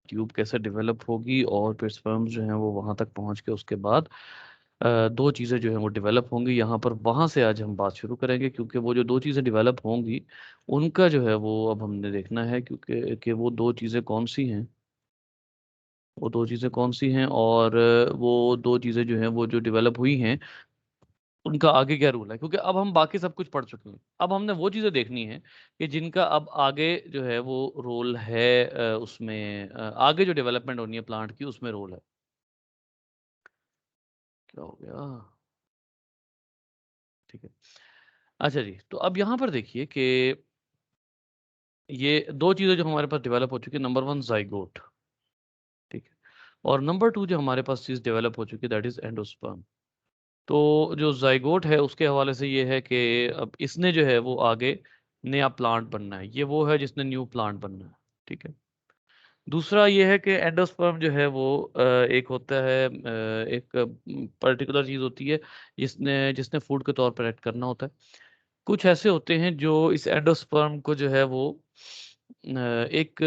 Tube कैसे develop होगी और फिर स्पर्म्स जो हैं वो वहां तक पहुंच के उसके बाद दो चीज़ें जो हैं वो डेवलप होंगी यहाँ पर, वहां से आज हम बात शुरू करेंगे, क्योंकि वो जो दो चीज़ें डेवलप होंगी उनका जो है वो अब हमने देखना है, क्योंकि कि वो दो चीज़ें कौन सी हैं, वो दो चीज़ें कौन सी हैं, और वो दो चीज़ें जो हैं वो जो डेवलप हुई हैं उनका आगे क्या रोल है। क्योंकि अब हम बाकी सब कुछ पढ़ चुके हैं, अब हमने वो चीज़ें देखनी है कि जिनका अब आगे जो है वो रोल है, उसमें आगे जो डेवलपमेंट होनी है प्लांट की उसमें रोल है। क्या हो गया? ठीक है। अच्छा जी, तो अब यहाँ पर देखिए कि ये दो चीज़ें जो हमारे पास डेवलप हो चुकी है, नंबर वन जाइगोट, ठीक है, और नंबर टू जो हमारे पास चीज़ डेवलप हो चुकी है दैट इज एंडोस्पर्म। तो जो जाइगोट है उसके हवाले से ये है कि अब इसने जो है वो आगे नया प्लांट बनना है, ये वो है जिसने न्यू प्लांट बनना है, ठीक है। दूसरा ये है कि एंडोस्पर्म जो है वो एक होता है, एक पर्टिकुलर चीज़ होती है जिसने जिसने फूड के तौर पर एक्ट करना होता है। कुछ ऐसे होते हैं जो इस एंडोस्पर्म को जो है वो एक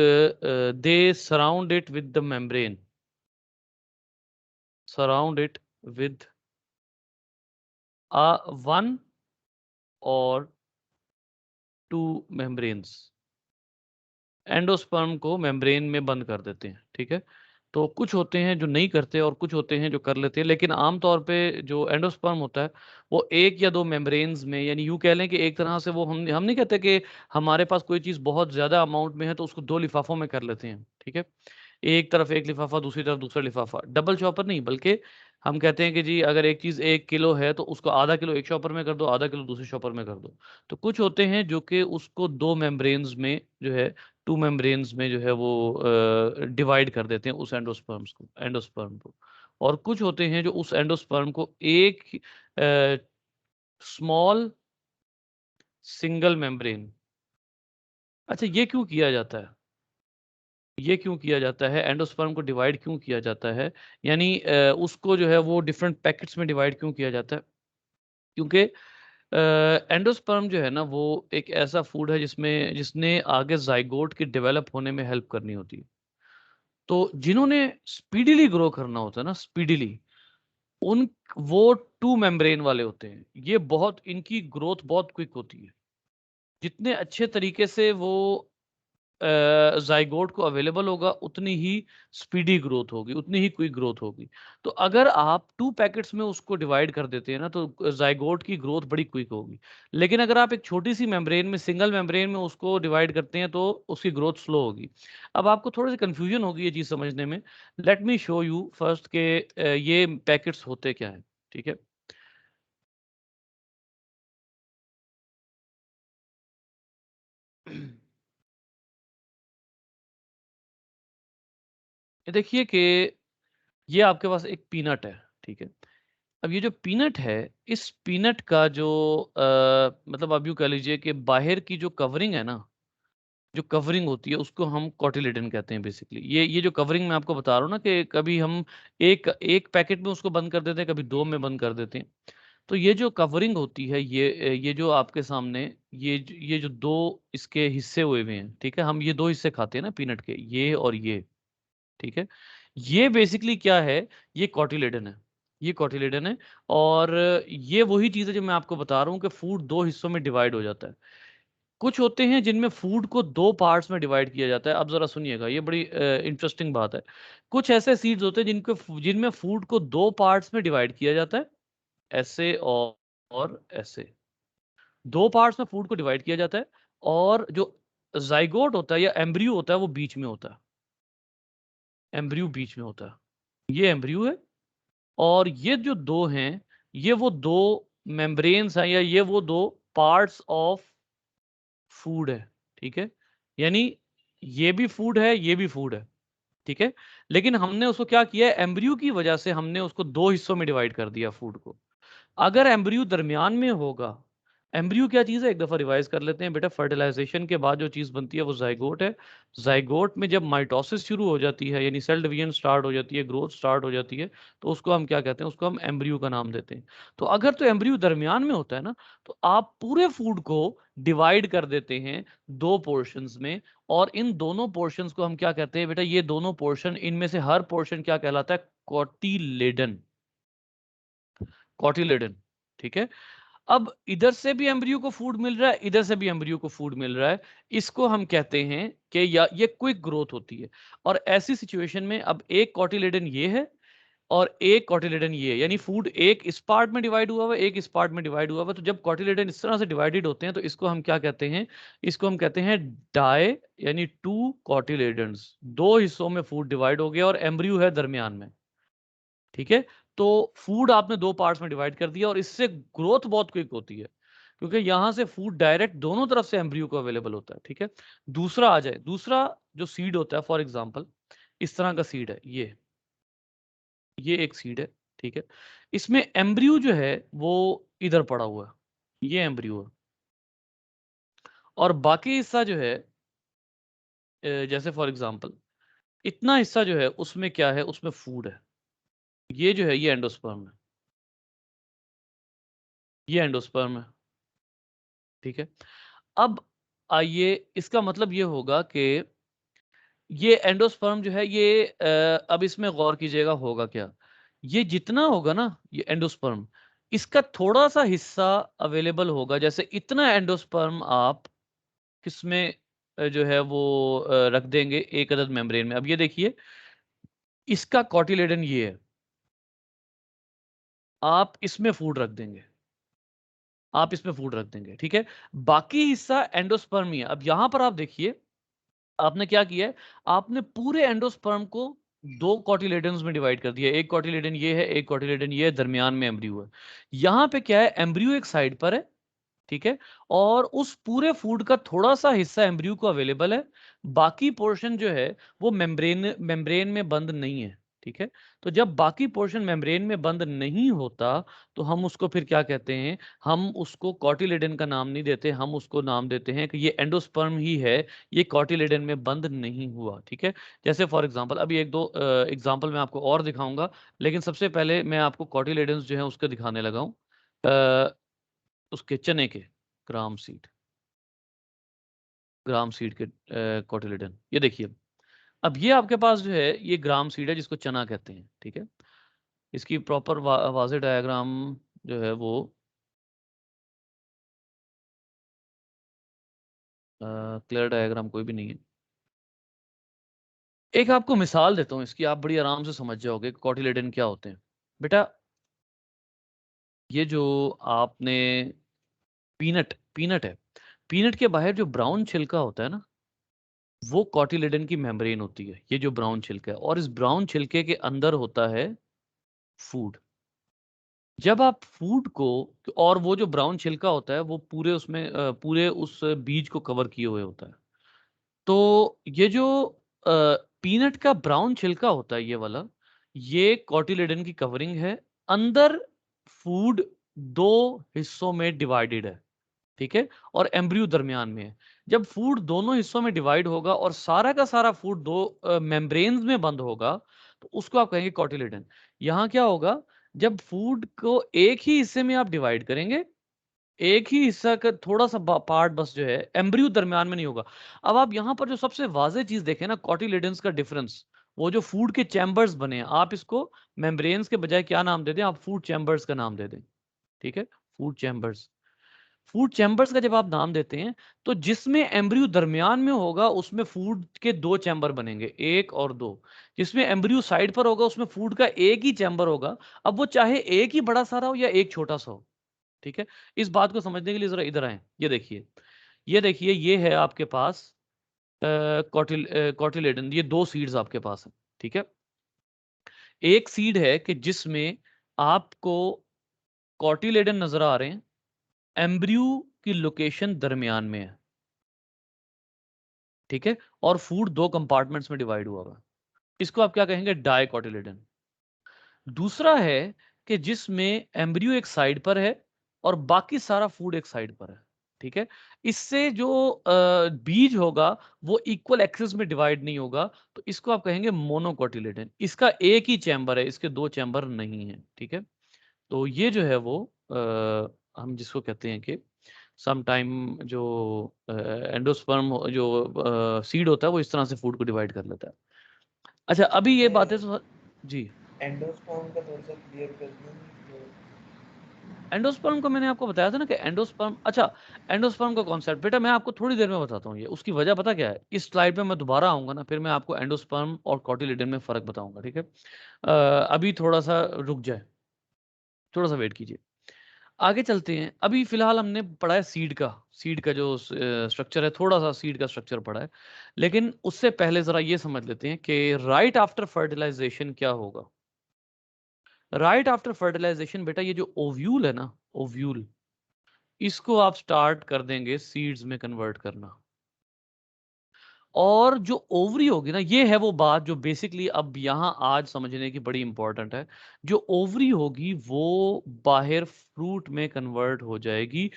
they surround it with the membrane, surround it with one और टू मेम्ब्रेन्स, एंडोस्पर्म को मेम्ब्रेन में बंद कर देते हैं, ठीक है। तो कुछ होते हैं जो नहीं करते और कुछ होते हैं जो कर लेते हैं, लेकिन आमतौर पे जो एंडोस्पर्म होता है वो एक या दो मेम्ब्रेन्स में, यानी यूं कह लें कि एक तरह से वो हम नहीं कहते कि हमारे पास कोई चीज़ बहुत ज़्यादा अमाउंट में है तो उसको दो लिफाफों में कर लेते हैं, ठीक है। एक तरफ एक लिफाफा, दूसरी तरफ दूसरा लिफाफा, डबल चॉपर नहीं, बल्कि हम कहते हैं कि जी अगर एक चीज़ 1 किलो है तो उसको आधा किलो एक चॉपर में कर दो, आधा किलो दूसरे चॉपर में कर दो। तो कुछ होते हैं जो कि उसको दो मेम्ब्रेन्स में जो है, टू मेम्ब्रेन्स में जो है वो डिवाइड कर देते हैं उस एंडोस्पर्म को। और कुछ होते हैं जो उस एंडोस्पर्म को एक स्मॉल सिंगल मेम्ब्रेन। अच्छा, ये क्यों किया जाता है? ये क्यों किया जाता है, एंडोस्पर्म को डिवाइड क्यों किया जाता है, यानी उसको जो है वो डिफरेंट पैकेट्स में डिवाइड क्यों किया जाता है? क्योंकि एंडोस्पर्म जो है ना वो एक ऐसा फूड है जिसमें जिसने आगे जाइगोट के डेवलप होने में हेल्प करनी होती है। तो जिन्होंने स्पीडीली ग्रो करना होता है ना, स्पीडीली, उन वो टू मेम्ब्रेन वाले होते हैं। ये बहुत, इनकी ग्रोथ बहुत क्विक होती है। जितने अच्छे तरीके से वो ज़ाइगोट को अवेलेबल होगा उतनी ही स्पीडी ग्रोथ होगी, उतनी ही क्विक ग्रोथ होगी। तो अगर आप 2 पैकेट्स में उसको डिवाइड कर देते हैं ना तो ज़ाइगोट की ग्रोथ बड़ी क्विक होगी। लेकिन अगर आप एक छोटी-सी मेम्ब्रेन में, सिंगल मेम्ब्रेन में उसको डिवाइड करते हैं तो उसकी ग्रोथ स्लो होगी। अब आपको थोड़ी-सी कन्फ्यूजन होगी ये चीज़ समझने में। Let me show you first के ये पैकेट्स होते क्या हैं, ठीक है? ये देखिए कि ये आपके पास एक पीनट है, ठीक है? अब ये जो पीनट है, इस पीनट का जो मतलब आप यूँ कह लीजिए कि बाहर की जो कवरिंग है ना, जो कवरिंग होती है उसको हम कोटिलेडन कहते हैं बेसिकली। ये जो कवरिंग मैं आपको बता रहा हूँ ना कि कभी हम एक एक पैकेट में उसको बंद कर देते हैं, कभी 2 में बंद कर देते हैं। तो ये जो कवरिंग होती है, ये जो आपके सामने ये जो 2 इसके हिस्से हुए हुए हैं, ठीक है? हम ये 2 हिस्से खाते हैं ना पीनट के, ये और ये, ठीक है? ये बेसिकली क्या है, ये कोटिलेडन है। ये कोटिलेडन है, और ये वही चीज़ है जो मैं आपको बता रहा हूँ कि फूड 2 हिस्सों में डिवाइड हो जाता है। कुछ होते हैं जिनमें फूड को 2 पार्ट्स में डिवाइड किया जाता है। अब ज़रा सुनिएगा, ये बड़ी इंटरेस्टिंग बात है। कुछ ऐसे सीड्स होते हैं जिनमें फूड को 2 पार्ट्स में डिवाइड किया जाता है, ऐसे और ऐसे। 2 पार्ट्स में फूड को डिवाइड किया जाता है, और जो ज़ाइगोट होता है या एम्ब्रियो होता है वो बीच में होता है। एम्ब्रियो बीच में होता है। ये एम्ब्रियो है, और ये जो 2 हैं, ये वो 2 मेम्ब्रेन्स हैं, या ये वो 2 पार्ट्स ऑफ फूड है, ठीक है? यानी ये भी फूड है, ये भी फूड है, ठीक है? लेकिन हमने उसको क्या किया है, एम्ब्रियो की वजह से हमने उसको 2 हिस्सों में डिवाइड कर दिया फूड को। अगर एम्ब्रियो दरमियान में होगा, एम्ब्रियो क्या चीज़ है, एक दफ़ा रिवाइज कर लेते हैं बेटा। फर्टिलाइजेशन के बाद जो चीज़ बनती है वो जाइगोट है। जाइगोट में जब माइटोसिस शुरू हो जाती है, यानी सेल डिवीजन स्टार्ट हो जाती है, ग्रोथ स्टार्ट हो जाती है, तो उसको हम क्या कहते हैं, उसको हम एम्ब्रियो का नाम देते हैं। तो अगर तो एम्ब्रियो दरमियान में होता है ना, तो आप पूरे फूड को डिवाइड कर देते हैं दो पोर्शंस में, और इन दोनों पोर्शंस को हम क्या कहते हैं बेटा, ये दोनों पोर्शन, इनमें से हर पोर्शन क्या कहलाता है, कॉटिलेडन। कॉटिलेडन, ठीक है। अब इधर से भी एम्ब्रियो को फूड मिल रहा है, इधर से भी एम्ब्रियो को फूड मिल रहा है। इसको हम कहते हैं कि या ये क्विक ग्रोथ होती है। और ऐसी सिचुएशन में अब एक कॉटिलेडन ये है और एक कॉटिलेडन ये है, यानी फूड एक इस पार्ट में डिवाइड हुआ हुआ है, एक इस पार्ट में डिवाइड हुआ हुआ है। तो जब कॉटिलेडन इस तरह से डिवाइडेड होते हैं तो इसको हम क्या कहते हैं, इसको हम कहते हैं डाई, यानी टू कॉटिलेडन्स। दो हिस्सों में फूड डिवाइड हो गया और एम्ब्रियो है दरमियान में, ठीक है। तो फूड आपने दो पार्ट्स में डिवाइड कर दिया और इससे ग्रोथ बहुत क्विक होती है, क्योंकि यहां से फूड डायरेक्ट दोनों तरफ से एम्ब्रियो को अवेलेबल होता है, ठीक है। दूसरा आ जाए, दूसरा जो सीड होता है, फॉर एग्जांपल इस तरह का सीड है, ये एक सीड है, ठीक है। इसमें एम्ब्रियो जो है वो इधर पड़ा हुआ है, ये एम्ब्रियो है। और बाकी हिस्सा जो है, जैसे फॉर एग्जांपल इतना हिस्सा जो है उसमें क्या है, उसमें फूड है। ये जो है ये एंडोस्पर्म है, ये एंडोस्पर्म है, ठीक है। अब आइए, इसका मतलब ये होगा कि ये एंडोस्पर्म जो है ये अब इसमें गौर कीजिएगा होगा क्या। ये जितना होगा ना, ये एंडोस्पर्म, इसका थोड़ा सा हिस्सा अवेलेबल होगा। जैसे इतना एंडोस्पर्म आप किसमें जो है वो रख देंगे, एक अदद मेम्ब्रेन में। अब ये देखिए, इसका कॉटिलेडन ये है, आप इसमें फूड रख देंगे, आप इसमें फूड रख देंगे, ठीक है। बाकी हिस्सा एंडोस्पर्म ही है। अब यहां पर आप देखिए, आपने क्या किया है, आपने पूरे एंडोस्पर्म को दो कॉटिलेडन्स में डिवाइड कर दिया। एक कॉटिलेडन ये है, एक कॉटिलेडन ये है, दरमियान में एम्ब्रियो है। यहां पे क्या है, एम्ब्रियो एक साइड पर है, ठीक है। और उस पूरे फूड का थोड़ा सा हिस्सा एम्ब्रियो को अवेलेबल है, बाकी पोर्शन जो है वो मेम्ब्रेन मेम्ब्रेन में बंद नहीं है, ठीक है। तो जब बाकी पोर्शन मेम्ब्रेन में बंद नहीं होता, तो हम उसको फिर क्या कहते हैं, हम उसको कॉटिलेडन का नाम नहीं देते, हम उसको नाम देते हैं कि ये एंडोस्पर्म ही है, ये कॉटिलेडन में बंद नहीं हुआ, ठीक है। जैसे फॉर एग्जांपल अभी एक दो एग्जांपल मैं आपको और दिखाऊंगा, लेकिन सबसे पहले मैं आपको कॉटिलेडन्स जो है उसके दिखाने लगा हूं। उसके चने के ग्राम सीड, ग्राम सीड के कोटिलेडन, ये देखिए। अब ये आपके पास जो है ये ग्राम सीड है जिसको चना कहते हैं, ठीक है। इसकी प्रॉपर वाजे डायग्राम जो है वो क्लियर डायग्राम कोई भी नहीं है। एक आपको मिसाल देता हूँ इसकी, आप बड़ी आराम से समझ जाओगे कोटिलेडन क्या होते हैं। बेटा ये जो आपने पीनट पीनट है, पीनट के बाहर जो ब्राउन छिलका होता है ना, वो कॉटिलेडन की मेम्ब्रेन होती है, ये जो ब्राउन छिलका है। और इस ब्राउन छिलके के अंदर होता है फूड। जब आप फूड को, और वो जो ब्राउन छिलका होता है वो पूरे उसमें पूरे उस बीज को कवर किए हुए होता है। तो ये जो पीनट का ब्राउन छिलका होता है, ये वाला, ये कॉटिलेडन की कवरिंग है। अंदर फूड दो हिस्सों में डिवाइडेड है, ठीक है। और एम्ब्रियो दरमियान में है। जब फूड दोनों हिस्सों में डिवाइड होगा और सारा का सारा फूड दो मेम्ब्रेन्स में बंद होगा, तो उसको आप कहेंगे कॉटिलेडन। यहां क्या होगा, जब फूड को एक ही हिस्से में आप डिवाइड करेंगे, एक ही हिस्सा का थोड़ा सा पार्ट बस जो है, एम्ब्रियो दरमियान में नहीं होगा। अब आप यहां पर जो सबसे वाज़ेह चीज देखें ना, कॉटिलेडन्स का डिफरेंस, वो जो फूड के चैम्बर्स बने हैं, आप इसको मेम्ब्रेन्स के बजाय क्या नाम दे दें, आप फूड चैम्बर्स का नाम दे दें, ठीक है। फूड चैम्बर्स, फूड चैम्बर्स का जब आप नाम देते हैं, तो जिसमें एम्ब्रियो दरमियान में होगा उसमें फूड के दो चैम्बर बनेंगे, एक और दो। जिसमें एम्ब्रियो साइड पर होगा उसमें फूड का एक ही चैम्बर होगा। अब वो चाहे एक ही बड़ा सारा हो या एक छोटा सा हो, ठीक है। इस बात को समझने के लिए जरा इधर आए, ये देखिए, ये देखिए, ये है आपके पास कॉटिलेडन, ये दो सीड्स आपके पास है, ठीक है। एक सीड है कि जिसमें आपको कॉटिलेडन नजर आ रहे हैं, एम्ब्रियो की लोकेशन दरमियान में है, ठीक है। और फूड दो कंपार्टमेंट्स में डिवाइड हुआ हुआ, इसको आप क्या कहेंगे, डाइकोटिलेडन। दूसरा है कि जिसमें एम्ब्रियो एक साइड पर है और बाकी सारा फूड एक साइड पर है, ठीक है। इससे जो बीज होगा वो इक्वल एक्सिस में डिवाइड नहीं होगा, तो इसको आप कहेंगे मोनोकोटिलेडन। इसका एक ही चैम्बर है, इसके दो चैम्बर नहीं है, ठीक है। तो ये जो है वो हम जिसको कहते हैं कि सम टाइम जो एंडोस्पर्म जो सीड होता है वो इस तरह से फूड को डिवाइड कर लेता है। अच्छा, अभी ये बातें तो जी, एंडोस्पर्म का थोड़ा सा क्लियर कर दूं तो एंडोस्पर्म को मैंने आपको बताया था ना कि एंडोस्पर्म, अच्छा, एंडोस्पर्म का कॉन्सेप्ट बेटा मैं आपको थोड़ी देर में बताता हूँ। ये उसकी वजह पता क्या है, इस स्लाइड पे मैं दोबारा आऊंगा ना, फिर मैं आपको एंडोस्पर्म और कॉटिलिडन में फर्क बताऊंगा, ठीक है। अभी थोड़ा सा रुक जाए, थोड़ा सा वेट कीजिए, आगे चलते हैं। अभी फिलहाल हमने पढ़ा है सीड का जो स्ट्रक्चर है, थोड़ा सा सीड का स्ट्रक्चर पढ़ा है, लेकिन उससे पहले जरा ये समझ लेते हैं कि राइट आफ्टर फर्टिलाइजेशन क्या होगा। राइट आफ्टर फर्टिलाइजेशन बेटा ये जो ओव्यूल है ना, ओव्यूल, इसको आप स्टार्ट कर देंगे सीड्स में कन्वर्ट करना। और जो ओवरी होगी ना, ये है वो बात जो बेसिकली अब यहां आज समझने की बड़ी इंपॉर्टेंट है। जो ओवरी होगी वो बाहर फ्रूट में कन्वर्ट हो जाएगी।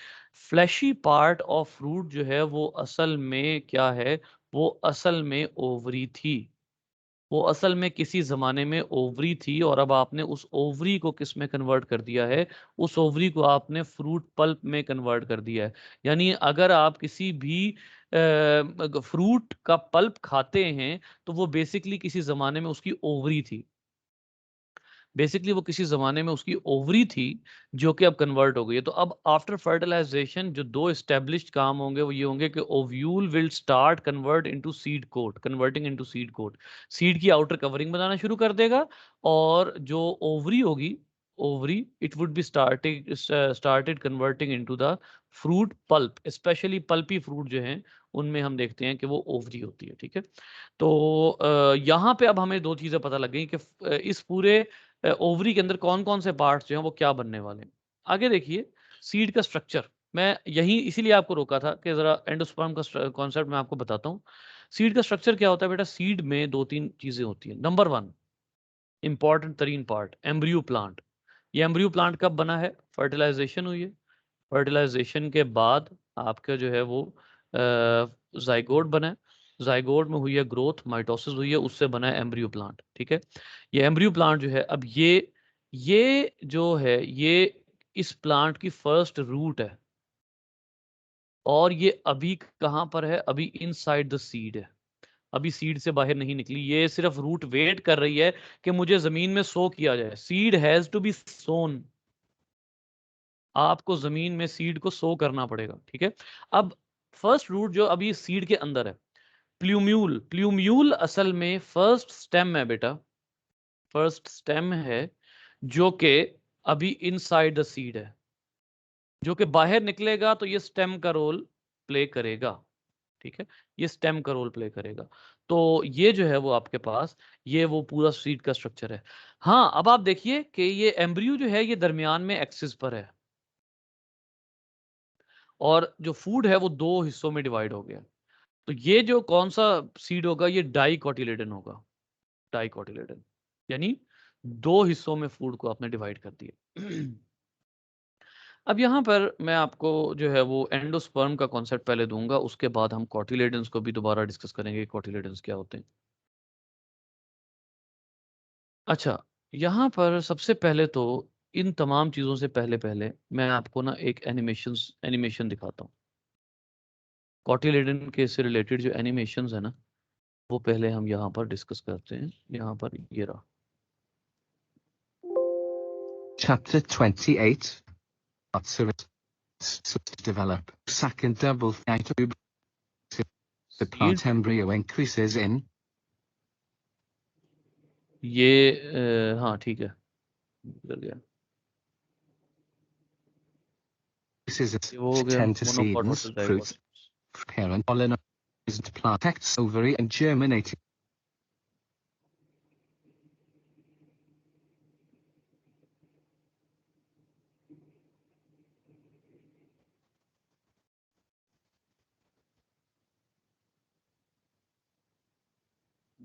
फ्लैशी पार्ट ऑफ फ्रूट जो है वो असल में क्या है, वो असल में ओवरी थी। वो असल में किसी ज़माने में ओवरी थी, और अब आपने उस ओवरी को किस में कन्वर्ट कर दिया है, उस ओवरी को आपने फ्रूट पल्प में कन्वर्ट कर दिया है। यानी अगर आप किसी भी फ्रूट का पल्प खाते हैं तो वो बेसिकली किसी ज़माने में उसकी ओवरी थी। बेसिकली वो किसी ज़माने में उसकी ओवरी थी, जो कि अब कन्वर्ट हो गई है। तो अब आफ्टर फर्टिलाइजेशन जो दो एस्टेब्लिश्ड काम होंगे वो ये होंगे कि ovule will start convert into seed coat, converting into seed coat, seed की आउटर कवरिंग बनाना शुरू कर देगा। और जो ओवरी होगी, ovary, it would be started converting into the fruit pulp. Specially pulpy fruit जो हैं उनमें हम देखते हैं कि वो ओवरी होती है, ठीक है। तो यहाँ पे अब हमें दो चीज़ें पता लग गई कि इस पूरे ओवरी के अंदर कौन-कौन से पार्ट्स जो हैं वो क्या बनने वाले हैं। आगे देखिए सीड का स्ट्रक्चर, मैं यही इसीलिए आपको रोका था कि ज़रा एंडोस्पर्म का कॉन्सेप्ट मैं आपको बताता हूँ। सीड का स्ट्रक्चर क्या होता है बेटा, सीड में 2-3 चीज़ें होती हैं। नंबर 1 इम्पोर्टेंट तरीन पार्ट, एम्ब्रियो प्लांट। ये एम्ब्रियो प्लांट कब बना है, फर्टिलाइज़ेशन हुई है। फर्टिलाइज़ेशन के बाद आपका जो है वो ज़ाइगोट बना है। ज़ाइगोट में हुई है ग्रोथ, माइटोसिस हुई है, उससे बना है एम्ब्रियो प्लांट, ठीक है। ये एम्ब्रियो प्लांट जो है, अब ये जो है ये इस प्लांट की फर्स्ट रूट है। और ये अभी कहाँ पर है, अभी इनसाइड द सीड है। अभी सीड से बाहर नहीं निकली, ये सिर्फ रूट वेट कर रही है कि मुझे जमीन में सो किया जाए। सीड हैज टू बी सोन, आपको जमीन में सीड को सो करना पड़ेगा, ठीक है। अब फर्स्ट रूट जो अभी सीड के अंदर है, प्लूम्यूल, प्लूम्यूल असल में फर्स्ट स्टेम है बेटा, फर्स्ट स्टेम है, जो कि अभी इनसाइड द सीड है। जो कि बाहर निकलेगा तो ये स्टेम का रोल प्ले करेगा, ठीक है। ये स्टेम का रोल प्ले करेगा। तो ये जो है वो आपके पास, ये वो पूरा सीड का स्ट्रक्चर है। हाँ, अब आप देखिए कि ये एम्ब्रियो जो है ये दरमियान में एक्सिस पर है, और जो फूड है वो दो हिस्सों में डिवाइड हो गया। तो ये जो कौन सा सीड होगा, ये डाइकोटिलेडन होगा। डाइकोटिलेडन यानी दो हिस्सों में फूड को आपने डिवाइड कर दिया। अब यहाँ पर मैं आपको जो है वो एंडोस्पर्म का कॉन्सेप्ट पहले दूंगा, उसके बाद हम कोटिलेडन्स को भी दोबारा डिस्कस करेंगे, कोटिलेडन्स क्या होते हैं। अच्छा, यहाँ पर सबसे पहले तो इन तमाम चीज़ों से पहले पहले मैं आपको ना एक एनिमेशन दिखाता हूँ। कोटिलेडन के से रिलेटेड जो एनिमेशंस है ना, वो पहले हम यहाँ पर डिस्कस करते हैं। यहाँ पर ये रहा। Chapter 28. Develop second double tube. The seed, plant embryo increases in. ये हाँ ठीक है, कर गया। This is ये वो हो to गया tend to monocot seedlings, versus fruits, dicot. parent pollinized plant protects ovary and germinating.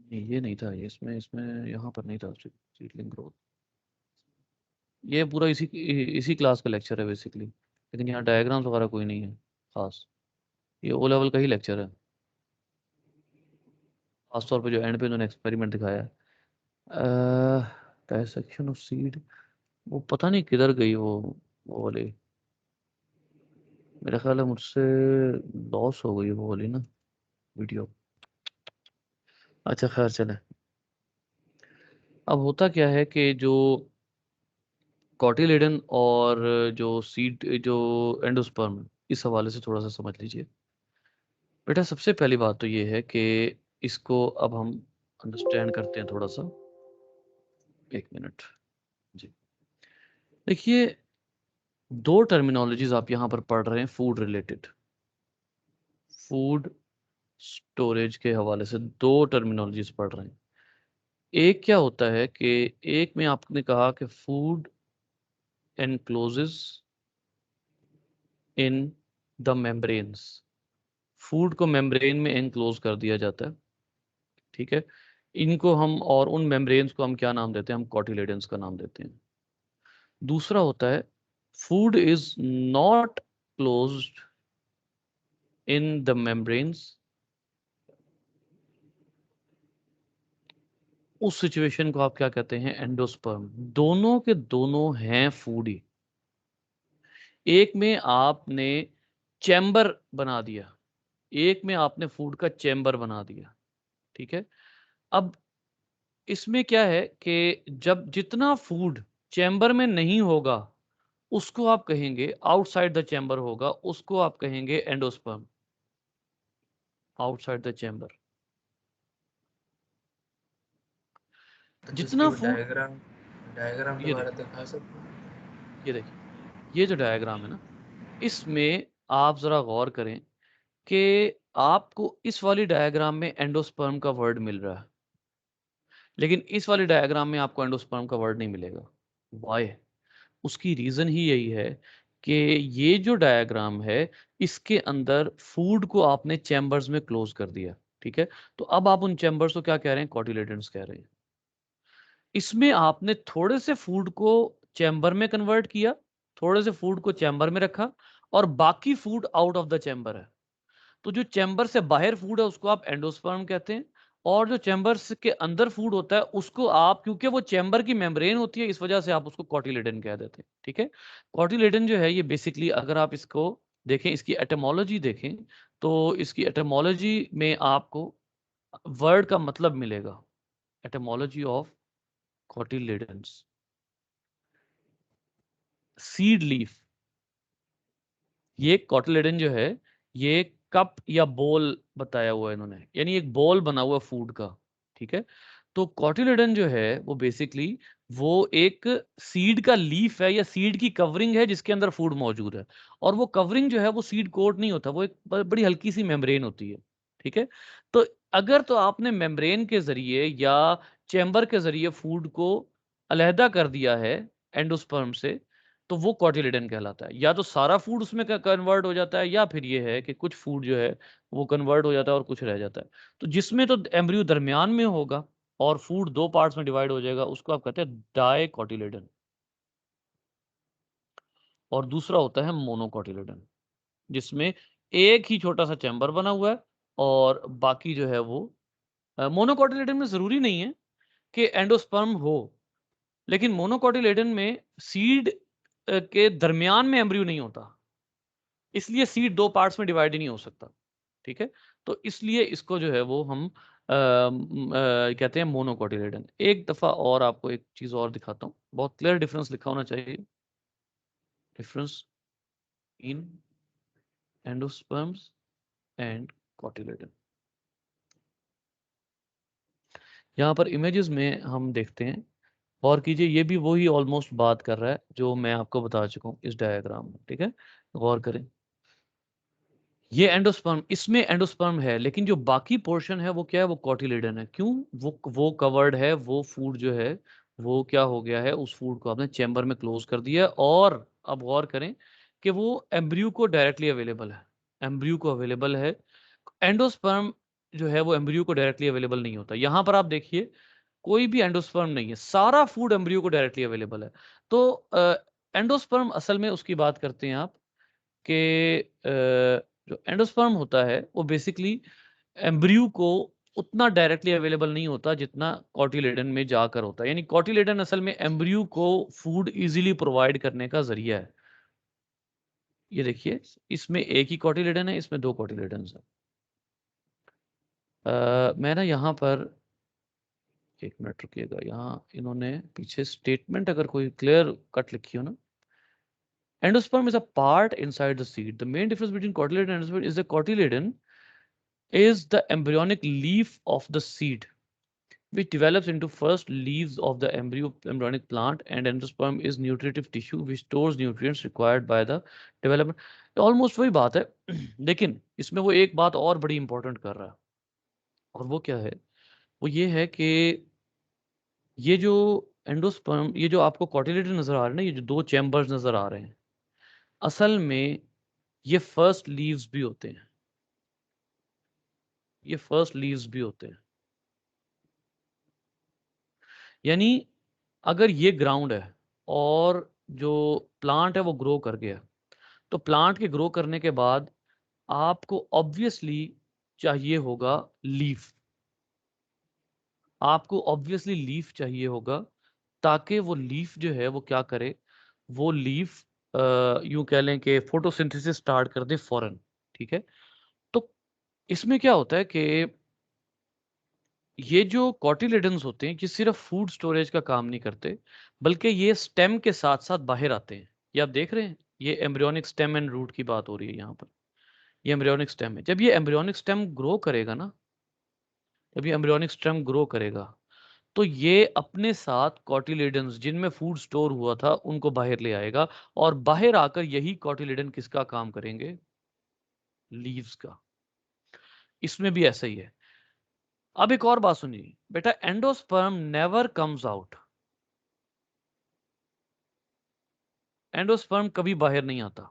ये नहीं था, ये इसमें इसमें यहाँ पर नहीं था सीडलिंग ग्रोथ। ये पूरा इसी इसी क्लास का लेक्चर है बेसिकली। लेकिन यहाँ डायग्राम्स वगैरह कोई नहीं है खास। ये ओ लेवल का ही लेक्चर है, खासतौर पे जो एंड पे उन्होंने एक्सपेरिमेंट दिखाया है। डायसेक्शन ऑफ सीड, वो पता नहीं किधर गई वो वाली, मेरा ख्याल है मुझसे लॉस हो गई वो वाली ना वीडियो। अच्छा खैर चले। अब होता क्या है कि जो कॉटिलेडन और जो सीड जो एंडोस्पर्म, इस हवाले से थोड़ा सा समझ लीजिए बेटा। सबसे पहली बात तो ये है कि इसको अब हम अंडरस्टैंड करते हैं थोड़ा सा। एक मिनट जी। देखिए, दो टर्मिनोलॉजीज आप यहाँ पर पढ़ रहे हैं फूड रिलेटेड, फूड स्टोरेज के हवाले से दो टर्मिनोलॉजीज पढ़ रहे हैं। एक क्या होता है कि एक में आपने कहा कि food encloses in the membranes, food को मेम्ब्रेन में एनक्लोज कर दिया जाता है, ठीक है। इनको हम, और उन मेम्ब्रेन्स को हम क्या नाम देते हैं, हम कॉटिलेडन्स का नाम देते हैं। दूसरा होता है food is not closed in the membranes, उस सिचुएशन को आप क्या कहते हैं, एंडोस्पर्म। दोनों के दोनों हैं फूड ही। एक में आपने चैम्बर बना दिया, एक में आपने फूड का चैम्बर बना दिया, ठीक है। अब इसमें क्या है कि जब जितना फूड चैम्बर में नहीं होगा उसको आप कहेंगे, आउटसाइड द चैम्बर होगा उसको आप कहेंगे एंडोस्पर्म, आउटसाइड द चैम्बर। अच्छा, इसकी जितना वो फूड, डायग्राम डायग्राम ये दोबारा देखिए, दिखा सकते हैं? ये देखिए, ये जो डायग्राम है ना, इसमें आप जरा गौर करें कि आपको इस वाली डायग्राम में एंडोस्पर्म का वर्ड मिल रहा है, लेकिन इस वाली डायग्राम में आपको एंडोस्पर्म का वर्ड नहीं मिलेगा। वाई? उसकी रीजन ही यही है कि ये जो डायग्राम है, इसके अंदर फूड को आपने चैम्बर्स में क्लोज कर दिया, ठीक है। तो अब आप उन चैम्बर्स को क्या कह रहे हैं, कॉटिलेडन्स कह रहे हैं। इसमें आपने थोड़े से फूड को चैम्बर में कन्वर्ट किया, थोड़े से फूड को चैम्बर में रखा, और बाकी food out of the chamber है। तो जो चैम्बर से बाहर फूड है उसको आप एंडोस्पर्म कहते हैं, और जो चैम्बर्स के अंदर फूड होता है उसको आप, क्योंकि वो चैम्बर की मेम्ब्रेन होती है इस वजह से आप उसको कॉटिलेडन कह देते हैं, ठीक है। कॉटिलेडन जो है ये बेसिकली, अगर आप इसको देखें, इसकी एटमोलॉजी देखें, तो इसकी एटमोलॉजी में आपको वर्ड का मतलब मिलेगा। Etymology of cotyledons, seed leaf. ये कॉटिलेडन जो है, ये कप या बोल बताया हुआ है इन्होंने, यानी एक बोल बना हुआ फूड का, ठीक है। तो कॉटिलेडन जो है वो बेसिकली वो एक सीड का लीफ है या सीड की कवरिंग है जिसके अंदर फूड मौजूद है। और वो कवरिंग जो है वो सीड कोट नहीं होता, वो एक बड़ी हल्की सी मेम्ब्रेन होती है, ठीक है। तो अगर तो आपने मेम्ब्रेन के जरिए या चैम्बर के जरिए फूड को अलहदा कर दिया है एंडोस्पर्म से, तो वो कॉटिलेडन कहलाता है। या तो सारा फूड उसमें कन्वर्ट हो जाता है, या फिर ये है कि कुछ फूड जो है वो कन्वर्ट हो जाता है और कुछ रह जाता है। तो जिसमें तो एम्ब्रियो दरमियान में होगा और फूड दो पार्ट्स में डिवाइड हो जाएगा उसको आप कहते हैं डाइकोटिलेडन। और दूसरा होता है मोनोकोटिलेडन, जिसमें एक ही छोटा सा चैम्बर बना हुआ है और बाकी जो है वो, मोनोकोटिलेडन में जरूरी नहीं है कि एंडोस्पर्म हो, लेकिन मोनोकोटिलेडन में सीड के दरमियान में एम्ब्रियो नहीं होता, इसलिए सीड दो पार्ट्स में डिवाइड ही नहीं हो सकता, ठीक है। तो इसलिए इसको जो है वो हम कहते हैं मोनोकोटिलेडन। एक दफा और आपको एक चीज और दिखाता हूँ, बहुत क्लियर डिफरेंस लिखा होना चाहिए, difference in endosperms and cotyledon. यहाँ पर इमेजेस में हम देखते हैं, गौर कीजिए, ये भी वही ऑलमोस्ट बात कर रहा है जो मैं आपको बता चुका हूँ इस डायग्राम में, ठीक है। गौर करें, ये एंडोस्पर्म, इसमें एंडोस्पर्म है, लेकिन जो बाकी पोर्शन है वो क्या है, वो कॉटिलेडन है। क्यों? वो कवर्ड है, वो फूड जो है वो क्या हो गया है, उस फूड को आपने चैम्बर में क्लोज कर दिया। और अब गौर करें कि वो एम्ब्रियो को डायरेक्टली अवेलेबल है, एम्ब्रियो को अवेलेबल है। एंडोस्पर्म जो है वो एम्ब्रियो को डायरेक्टली अवेलेबल नहीं होता। यहां पर आप देखिए, कोई भी एंडोस्पर्म नहीं है, सारा फूड एम्ब्रियो को डायरेक्टली अवेलेबल है। तो एंडोस्पर्म असल में उसकी बात करते हैं आप, कि जो एंडोस्पर्म होता है वो बेसिकली एम्ब्रियो को उतना डायरेक्टली अवेलेबल नहीं होता जितना कॉटिलेडन में जाकर होता है। यानी कॉटिलेडन असल में एम्ब्रियो को फूड इजीली प्रोवाइड करने का जरिया है। ये देखिए, इसमें एक ही कॉटिलेडन है, इसमें 2 कॉटिलेडन्स है। मैं ना यहाँ पर 1 मिनट रुकिएगा, यहाँ इन्होंने पीछे स्टेटमेंट अगर कोई क्लियर कट लिखी हो ना, endosperm is a part inside the seed. The main difference between cotyledon and endosperm is the cotyledon is the embryonic leaf of the seed, which develops into first leaves of the embryonic plant, and endosperm is nutritive tissue which stores nutrients required by the development. Almost वही बात है लेकिन इसमें वो एक बात और बड़ी इंपॉर्टेंट कर रहा है, और वो क्या है? वो ये है कि ये जो एंडोस्पर्म, ये जो आपको कॉटिलेडन नजर आ रहे हैं ना, ये जो 2 चैम्बर्स नजर आ रहे हैं, असल में ये फर्स्ट लीव्स भी होते हैं। ये फर्स्ट लीव्स भी होते हैं। यानी अगर ये ग्राउंड है और जो प्लांट है वो ग्रो कर गया, तो प्लांट के ग्रो करने के बाद आपको ऑब्वियसली चाहिए होगा लीफ। आपको ऑब्वियसली लीफ चाहिए होगा, ताकि वो लीफ जो है वो क्या करे, वो लीफ यूं कह लें कि फोटोसिंथेसिस स्टार्ट कर दे फौरन। ठीक है, तो इसमें क्या होता है कि ये जो कॉटिलेडन्स होते हैं, ये सिर्फ फूड स्टोरेज का काम नहीं करते, बल्कि ये स्टेम के साथ साथ बाहर आते हैं। ये आप देख रहे हैं, ये एम्ब्रियोनिक स्टेम एंड रूट की बात हो रही है यहाँ पर। ये एम्ब्रियोनिक स्टेम है। जब ये एम्ब्रियोनिक स्टेम ग्रो करेगा ना, जब ये एम्ब्रियोनिक स्टेम ग्रो करेगा, तो ये अपने साथ कॉटिलेडन्स जिनमें फूड स्टोर हुआ था उनको बाहर ले आएगा, और बाहर आकर यही कॉटिलेडन किसका काम करेंगे? लीव्स का। इसमें भी ऐसा ही है। अब एक और बात सुनिए बेटा, endosperm never comes out. Endosperm कभी बाहर नहीं आता।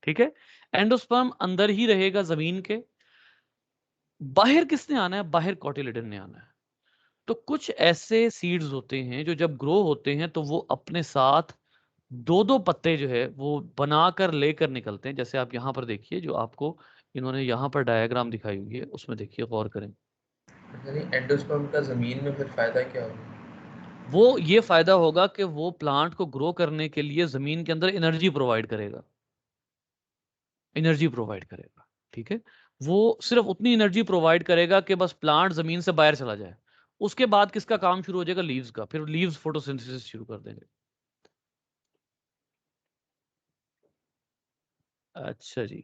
ठीक है, एंडोस्पर्म अंदर ही रहेगा जमीन के। बाहर किसने आना है? बाहर कॉटिलेडन ने आना है। तो कुछ ऐसे सीड्स होते हैं जो जब ग्रो होते हैं तो वो अपने साथ 2-2 पत्ते जो है वो बनाकर लेकर निकलते हैं। जैसे आप यहाँ पर देखिए, जो आपको इन्होंने यहाँ पर डायग्राम दिखाई हुई है, उसमें देखिए, गौर करें। यानी एंडोस्पर्म का जमीन में फिर फायदा क्या होगा? वो ये फायदा होगा कि वो प्लांट को ग्रो करने के लिए जमीन के अंदर एनर्जी प्रोवाइड करेगा। एनर्जी प्रोवाइड करेगा। ठीक है, वो सिर्फ उतनी एनर्जी प्रोवाइड करेगा कि बस प्लांट जमीन से बाहर चला जाए। उसके बाद किसका काम शुरू हो जाएगा? लीव्स का। फिर लीव्स फोटोसिंथेसिस शुरू कर देंगे। अच्छा जी।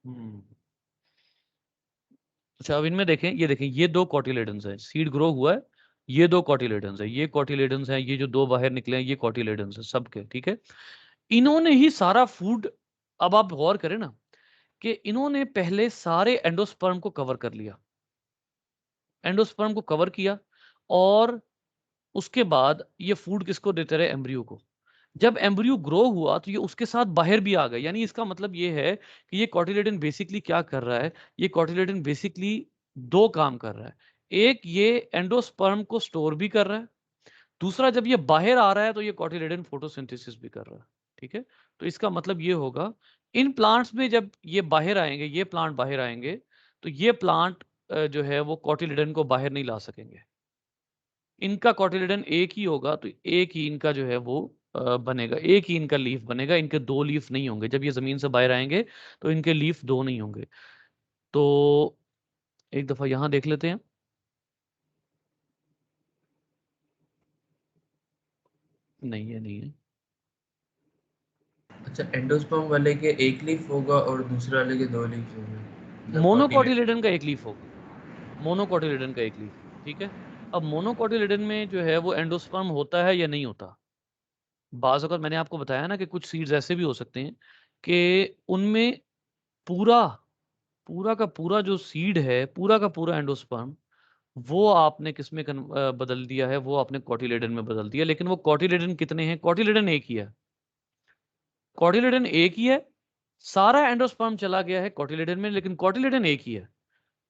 हम्म। अच्छा, अब इनमें देखें, ये देखें, ये 2 कॉटिलेडन्स हैं, सीड ग्रो हुआ है, ये 2 कॉटिलेडन्स है, ये कॉटिलेडन्स हैं, ये जो 2 बाहर निकले हैं ये कॉटिलेडन्स हैं सबके। ठीक है, इन्होंने ही सारा फूड, अब आप गौर करें ना कि इन्होंने पहले सारे एंडोस्पर्म को कवर कर लिया, एंडोस्पर्म को कवर किया, और उसके बाद ये फूड किसको देते रहे? एम्ब्रियो को। जब एम्ब्रियो ग्रो हुआ तो ये उसके साथ बाहर भी आ गए। यानी इसका मतलब ये है कि ये कॉटिलेडन बेसिकली क्या कर रहा है? ये कॉटिलेडन बेसिकली 2 काम कर रहा है। एक, ये एंडोस्पर्म को स्टोर भी कर रहा है। दूसरा, जब ये बाहर आ रहा है तो ये कॉटिलेडन फोटोसिंथेसिस भी कर रहा है। ठीक है, तो इसका मतलब ये होगा, इन प्लांट्स में जब ये बाहर आएंगे, ये प्लांट बाहर आएंगे, तो ये प्लांट जो है वो कॉटिलेडन को बाहर नहीं ला सकेंगे। इनका कॉटिलेडन एक ही होगा, तो एक ही इनका जो है वो बनेगा, एक ही इनका लीफ बनेगा। इनके 2 लीफ नहीं होंगे। जब ये जमीन से बाहर आएंगे तो इनके लीफ 2 नहीं होंगे। तो एक दफा यहां देख लेते हैं। नहीं है, नहीं है। अच्छा, एंडोस्पर्म वाले के एक लीफ होगा और दूसरे वाले के 2 लीफ होंगे, मतलब कॉटिलेडन। मोनोकॉटिलेडन का एक लीफ होगा। मोनोकॉटिलेडन का एक लीफ। ठीक है, अब मोनोकॉटिलेडन में जो है वो एंडोस्पर्म होता है या नहीं होता? बाज़ अगर मैंने आपको बताया ना कि कुछ सीड्स ऐसे भी हो सकते हैं कि उनमें पूरा पूरा का पूरा जो सीड है, पूरा का पूरा एंडोस्पर्म, वो आपने किसमें बदल दिया है? वो आपने कॉटिलेडन में बदल दिया। लेकिन वो कॉटिलेडन कितने हैं? कॉटिलेडन एक ही है। कॉटिलेडन एक ही है। सारा एंडोस्पर्म चला गया है कॉटिलेडन में, लेकिन कॉटिलेडन एक ही है।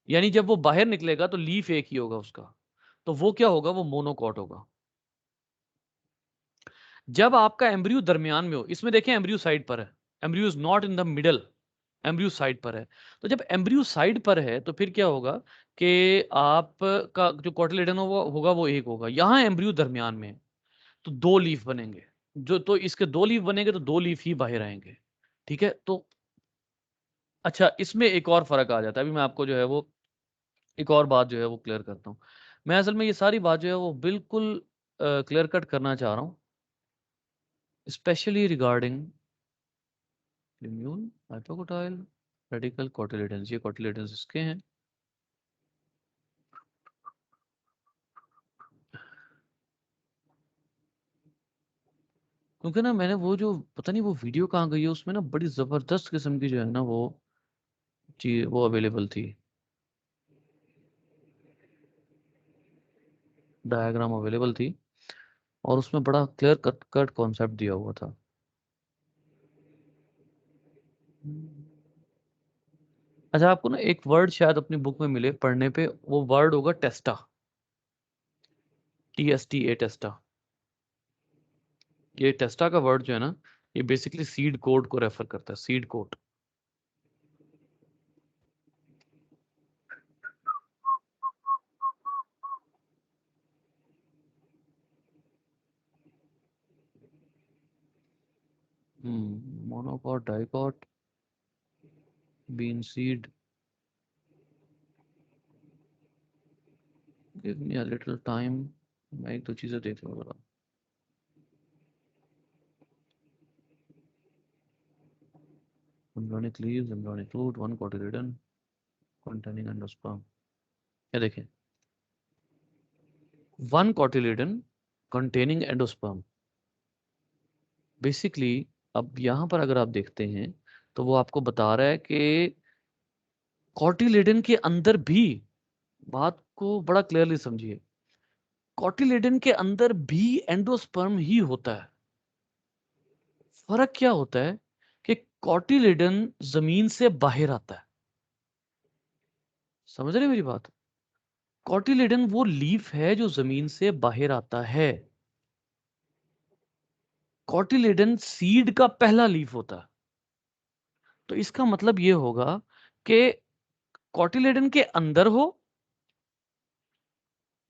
यानी जब वो बाहर निकलेगा तो लीफ एक ही होगा उसका। तो वो क्या होगा? वो मोनोकॉट होगा। जब आपका एम्ब्रियो दरमियान में हो, इसमें देखें एम्ब्रियो साइड पर है, embryo is not in the middle, embryo side पर है। तो जब एम्ब्रियो साइड पर है तो फिर क्या होगा कि आपका जो कोटिलेडन होगा वो एक होगा। यहाँ एम्ब्रियो दरमियान में है तो 2 लीफ बनेंगे, जो तो इसके 2 लीफ बनेंगे तो 2 लीफ ही बाहर आएंगे। ठीक है, तो अच्छा इसमें एक और फर्क आ जाता है। अभी मैं आपको जो है वो एक और बात जो है वो क्लियर करता हूँ। मैं असल में ये सारी बात जो है वो बिल्कुल क्लियर कट करना चाह रहा हूँ, specially regarding immune hypocotyl radical cotyledons. ये कोटिलेडन्स इसके हैं। क्योंकि ना मैंने वो जो पता नहीं वो वीडियो कहाँ गई है, उसमें ना बड़ी जबरदस्त किस्म की जो है ना वो चीज वो अवेलेबल थी, डायग्राम अवेलेबल थी और उसमें बड़ा क्लियर कट कॉन्सेप्ट दिया हुआ था। अच्छा आपको ना एक वर्ड शायद अपनी बुक में मिले पढ़ने पे, वो वर्ड होगा टेस्टा, TSTA टेस्टा। ये टेस्टा का वर्ड जो है ना ये बेसिकली सीड कोड को रेफर करता है, seed coat. Monocot, dicot, bean seed. Give me a little time, मैं एक दो चीजें देख लूँ जरा। embryonic leaves, embryonic root, one cotyledon containing endosperm। ये देखें, one cotyledon containing endosperm। Basically अब यहां पर अगर आप देखते हैं तो वो आपको बता रहा है कि कॉटिलेडन के अंदर भी, बात को बड़ा क्लियरली समझिए, कॉटिलेडन के अंदर भी एंडोस्पर्म ही होता है। फर्क क्या होता है कि कॉटिलेडन जमीन से बाहर आता है। समझ रहे हैं मेरी बात? कॉटिलेडन वो लीफ है जो जमीन से बाहर आता है। कॉटिलेडन सीड का पहला लीफ होता है। तो इसका मतलब ये होगा कि कॉटिलेडन के अंदर हो,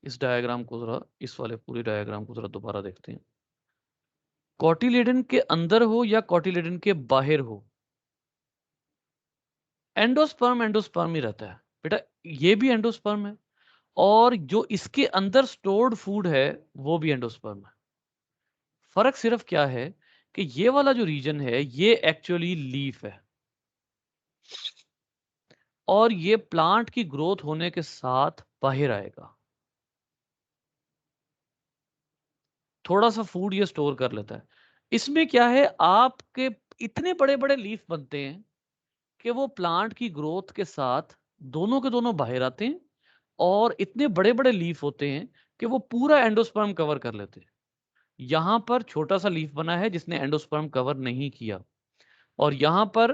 इस डायग्राम को जरा, इस वाले पूरी डायग्राम को जरा दोबारा देखते हैं। कॉटिलेडन के अंदर हो या कॉटिलेडन के बाहर हो, एंडोस्पर्म एंडोस्पर्म ही रहता है बेटा। ये भी एंडोस्पर्म है और जो इसके अंदर स्टोर्ड फूड है वो भी एंडोस्पर्म है। फर्क सिर्फ क्या है कि ये वाला जो रीजन है ये एक्चुअली लीफ है और ये प्लांट की ग्रोथ होने के साथ बाहर आएगा। थोड़ा सा फूड ये स्टोर कर लेता है। इसमें क्या है, आपके इतने बड़े बड़े लीफ बनते हैं कि वो प्लांट की ग्रोथ के साथ दोनों के दोनों बाहर आते हैं और इतने बड़े बड़े लीफ होते हैं कि वो पूरा एंडोस्पर्म कवर कर लेते हैं। यहां पर छोटा सा लीफ बना है जिसने एंडोस्पर्म कवर नहीं किया और यहां पर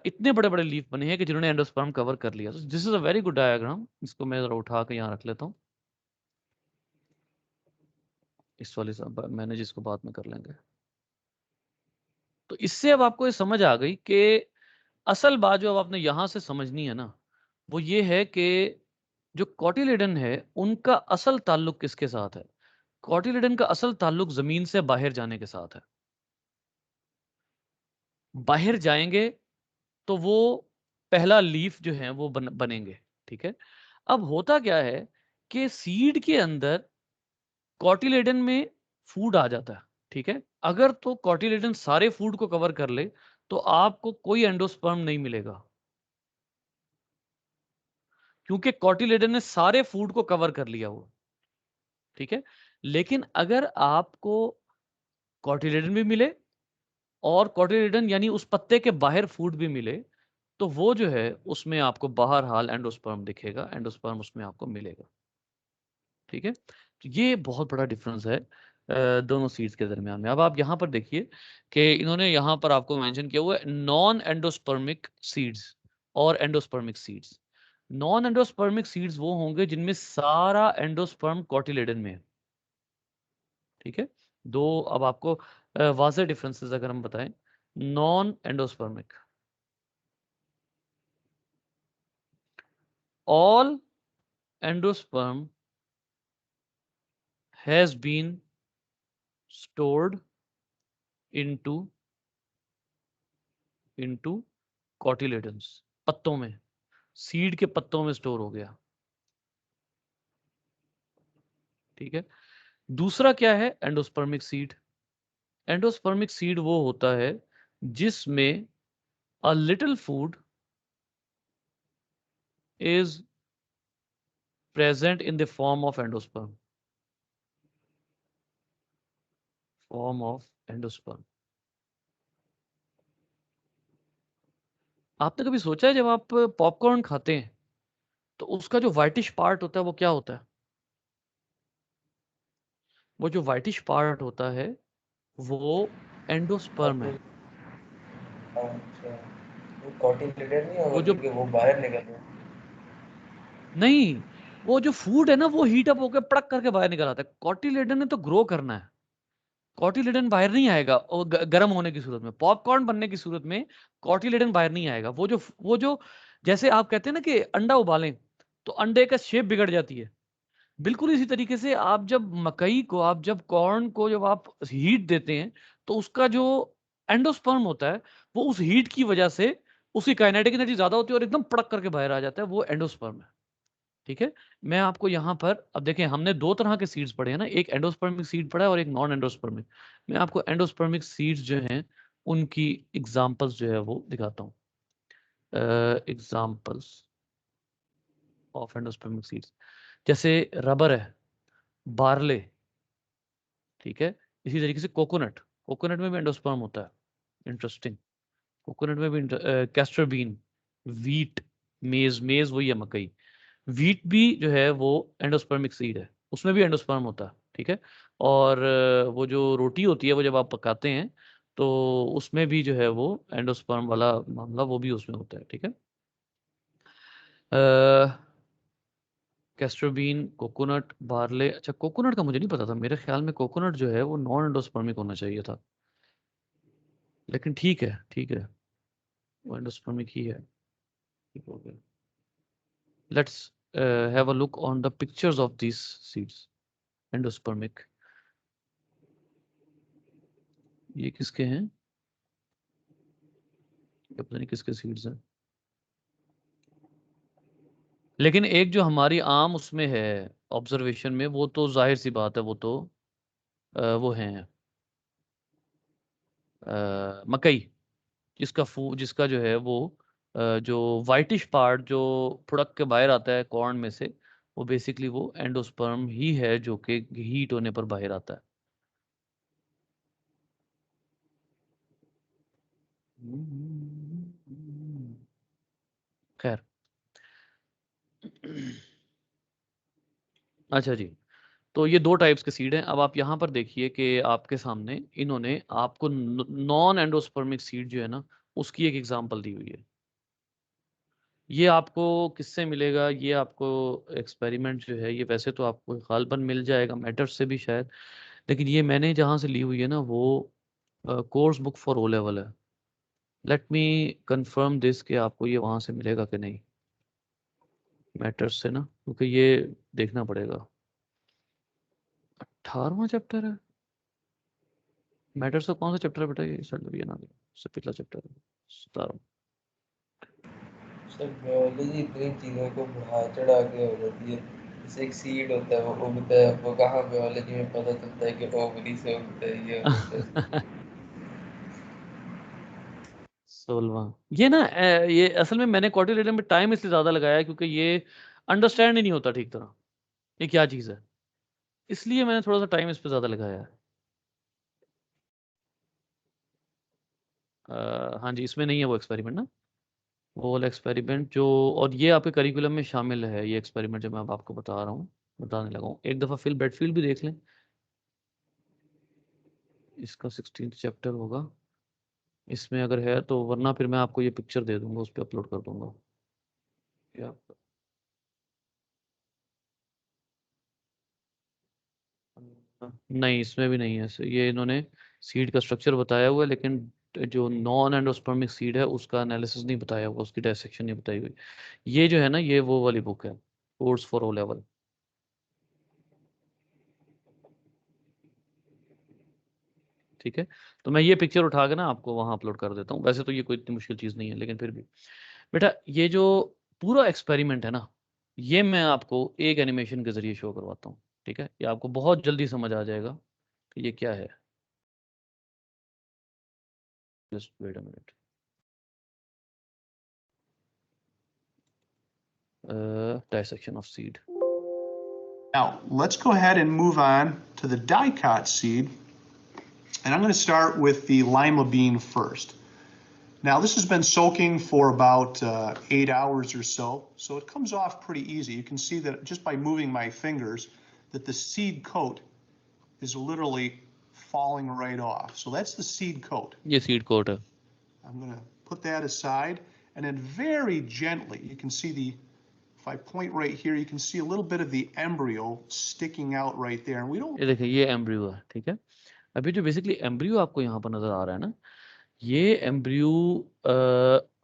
इतने बड़े बड़े लीफ बने हैं कि जिन्होंने एंडोस्पर्म कवर कर लिया। This is a very good diagram. इसको मैं जरा उठा के यहाँ रख लेता हूँ, इस वाले मैंने जिसको बाद में कर लेंगे। तो इससे अब आपको ये समझ आ गई कि असल बात जो अब आपने यहां से समझनी है ना वो ये है कि जो कॉटिलेडन है उनका असल ताल्लुक किसके साथ है। कॉटिलेडन का असल ताल्लुक जमीन से बाहर जाने के साथ है। बाहर जाएंगे तो वो पहला लीफ जो है वो बनेंगे। ठीक है, अब होता क्या है कि सीड के अंदर कॉटिलेडन में फूड आ जाता है। ठीक है, अगर तो कॉटिलेडन सारे फूड को कवर कर ले तो आपको कोई एंडोस्पर्म नहीं मिलेगा क्योंकि कॉटिलेडन ने सारे फूड को कवर कर लिया वो। ठीक है, लेकिन अगर आपको कॉटिलेडन भी मिले और कॉटिलेडन यानी उस पत्ते के बाहर फूड भी मिले तो वो जो है उसमें आपको बाहर हाल एंडोस्पर्म दिखेगा, एंडोस्पर्म उसमें आपको मिलेगा। ठीक है, तो ये बहुत बड़ा डिफरेंस है दोनों सीड्स के दरमियान में। अब आप यहां पर देखिए कि इन्होंने यहां पर आपको मेंशन किया हुआ है नॉन एंडोस्पर्मिक सीड्स और endospermic seeds. Non endospermic seeds वो होंगे जिनमें सारा एंडोस्पर्म कॉटिलेडन में है। ठीक है, दो अब आपको वाज़ेह डिफरेंसेस अगर हम बताएं, non endospermic, all endosperm has been stored into cotyledons, पत्तों में, सीड के पत्तों में स्टोर हो गया। ठीक है। दूसरा क्या है? Endospermic seed. एंडोस्पर्मिक सीड वो होता है जिसमें a little food is present in the form of endosperm, form of endosperm. आपने कभी सोचा है जब आप पॉपकॉर्न खाते हैं तो उसका जो व्हाइटिश पार्ट होता है वो क्या होता है? वो जो व्हाइटिश पार्ट होता है वो एंडोस्पर्म है। अच्छा, वो कॉटिलेडन नहीं होगा वो जो क्योंकि वो बाहर निकल रहा है। नहीं, वो जो फूड है ना वो हीट अप होकर पड़क करके बाहर निकल आता है। कॉटिलेडन ने तो ग्रो करना है, कॉटिलेडन बाहर नहीं आएगा और गर्म होने की सूरत में, पॉपकॉर्न बनने की सूरत में कॉटिलेडन बाहर नहीं आएगा। वो जो जैसे आप कहते हैं ना कि अंडा उबालें तो अंडे का शेप बिगड़ जाती है, बिल्कुल इसी तरीके से आप जब मकई को, आप जब कॉर्न को जब आप हीट देते हैं तो उसका जो एंडोस्पर्म होता है वो उस हीट की वजह से उसकी काइनेटिक एनर्जी ज्यादा होती है और एकदम पड़क करके बाहर आ जाता है, वो एंडोस्पर्म है। ठीक है। मैं आपको यहाँ पर अब देखें, हमने दो तरह के सीड्स पढ़े हैं ना, एक एंडोस्पर्मिक सीड पढ़ा है और एक नॉन एंडोस्पर्मिक। मैं आपको एंडोस्पर्मिक सीड्स जो हैं उनकी एग्जांपल्स जो है वो दिखाता हूँ। एग्जांपल्स ऑफ एंडोस्पर्मिक सीड्स, जैसे रबर है, बार्ले, ठीक है। इसी तरीके से कोकोनट, कोकोनट में भी एंडोस्पर्म होता है, इंटरेस्टिंग। कोकोनट में भी कैस्टर बीन, वीट, मेज, मेज वही है मकई, वीट भी जो है वो एंडोस्पर्मिक सीड है, उसमें भी एंडोस्पर्म होता है। ठीक है। और वो जो रोटी होती है वो जब आप पकाते हैं तो उसमें भी जो है वो एंडोस्पर्म वाला मामला वो भी उसमें होता है। ठीक है। Castor bean, coconut, barley. अच्छा, कोकोनट का मुझे नहीं पता था, मेरे ख्याल में कोकोनट जो है वो नॉन एंडोस्पर्मिक होना चाहिए था, लेकिन ठीक है, ठीक है, वो एंडोस्पर्मिक ही है। ठीक हो गया। Let's have a look on the pictures of these seeds, endospermic. ये किसके हैं? ये पता नहीं किसके सीड्स हैं, लेकिन एक जो हमारी आम उसमें है ऑब्जर्वेशन में, वो तो जाहिर सी बात है, वो तो वो हैं मकई, जिसका जो है वो जो वाइटिश पार्ट जो फुड़क के बाहर आता है कॉर्न में से, वो बेसिकली वो एंडोस्पर्म ही है जो कि हीट होने पर बाहर आता है। खैर। अच्छा जी, तो ये दो टाइप्स के सीड हैं। अब आप यहाँ पर देखिए कि आपके सामने इन्होंने आपको नॉन एंडोस्पर्मिक सीड जो है ना उसकी एक एग्जांपल दी हुई है। ये आपको किससे मिलेगा? ये आपको एक्सपेरिमेंट जो है ये वैसे तो आपको गालबन मिल जाएगा मैटर्स से भी शायद, लेकिन ये मैंने जहाँ से ली हुई है ना वो course book for O level है। लेट मी कंफर्म दिस कि आपको ये वहाँ से मिलेगा कि नहीं, मैटर्स से ना, क्योंकि ये देखना पड़ेगा। 18वां चैप्टर है मैटर्स का, कौन सा चैप्टर है बेटा? ये ये ना, उससे पिछला चैप्टर है 17। सर बायोलॉजी इतनी चीज़ों को बढ़ा चढ़ा के हो जाती है। जैसे एक सीड होता है वो उगता है, वो कहाँ बायोलॉजी में पता चलता है कि ओवरी से उगता है, ये होता है। 16वां। ये ना ये असल में मैंने क्वार्टर में टाइम इसलिए ज्यादा लगाया है क्योंकि ये अंडरस्टैंड ही नहीं होता ठीक तरह ये क्या चीज है, इसलिए मैंने थोड़ा सा टाइम इस पे ज्यादा लगाया है। हाँ जी, इसमें नहीं है वो एक्सपेरिमेंट ना, वो वाला एक्सपेरिमेंट जो, और ये आपके करिकुलम में शामिल है ये एक्सपेरिमेंट जो मैं अब आपको बता रहा हूँ, बताने लगा हूँ। एक दफ़ा फिल बेडफील्ड भी देख लें, इसका 16th चैप्टर होगा इसमें अगर है तो, वरना फिर मैं आपको ये पिक्चर दे दूंगा, उस पर अपलोड कर दूंगा। या नहीं, इसमें भी नहीं है। ये इन्होंने सीड का स्ट्रक्चर बताया हुआ है, लेकिन जो नॉन एंडोस्पर्मिक सीड है उसका एनालिसिस नहीं बताया हुआ, उसकी डायसेक्शन नहीं बताई हुई। ये जो है ना, ये वो वाली बुक है, कोर्स फॉर ओ लेवल। ठीक है, तो मैं ये पिक्चर उठा के ना आपको वहां अपलोड कर देता हूँ। वैसे तो ये कोई इतनी मुश्किल चीज़ नहीं है, लेकिन फिर भी बेटा, ये जो पूरा एक्सपेरिमेंट है ना, ये मैं आपको एक एनिमेशन के जरिए शो करवाता हूँ। ठीक है, ये आपको बहुत जल्दी समझ आ जाएगा कि ये क्या है। Just wait a minute. Dissection of seed. Now, let's go ahead and move on to the dicot seed. And I'm going to start with the lima bean first. Now, this has been soaking for about 8 hours or so it comes off pretty easy. You can see that just by moving my fingers that the seed coat is literally falling right off. So that's the seed coat. ये seed coat है. I'm going to put that aside, and then very gently, you can see if I point right here, you can see a little bit of the embryo sticking out right there. And we don't. ये देखिए, ये embryo है. ठीक है, अभी जो basically embryo आपको यहाँ पर नजर आ रहा है ना, ये एम्ब्रियो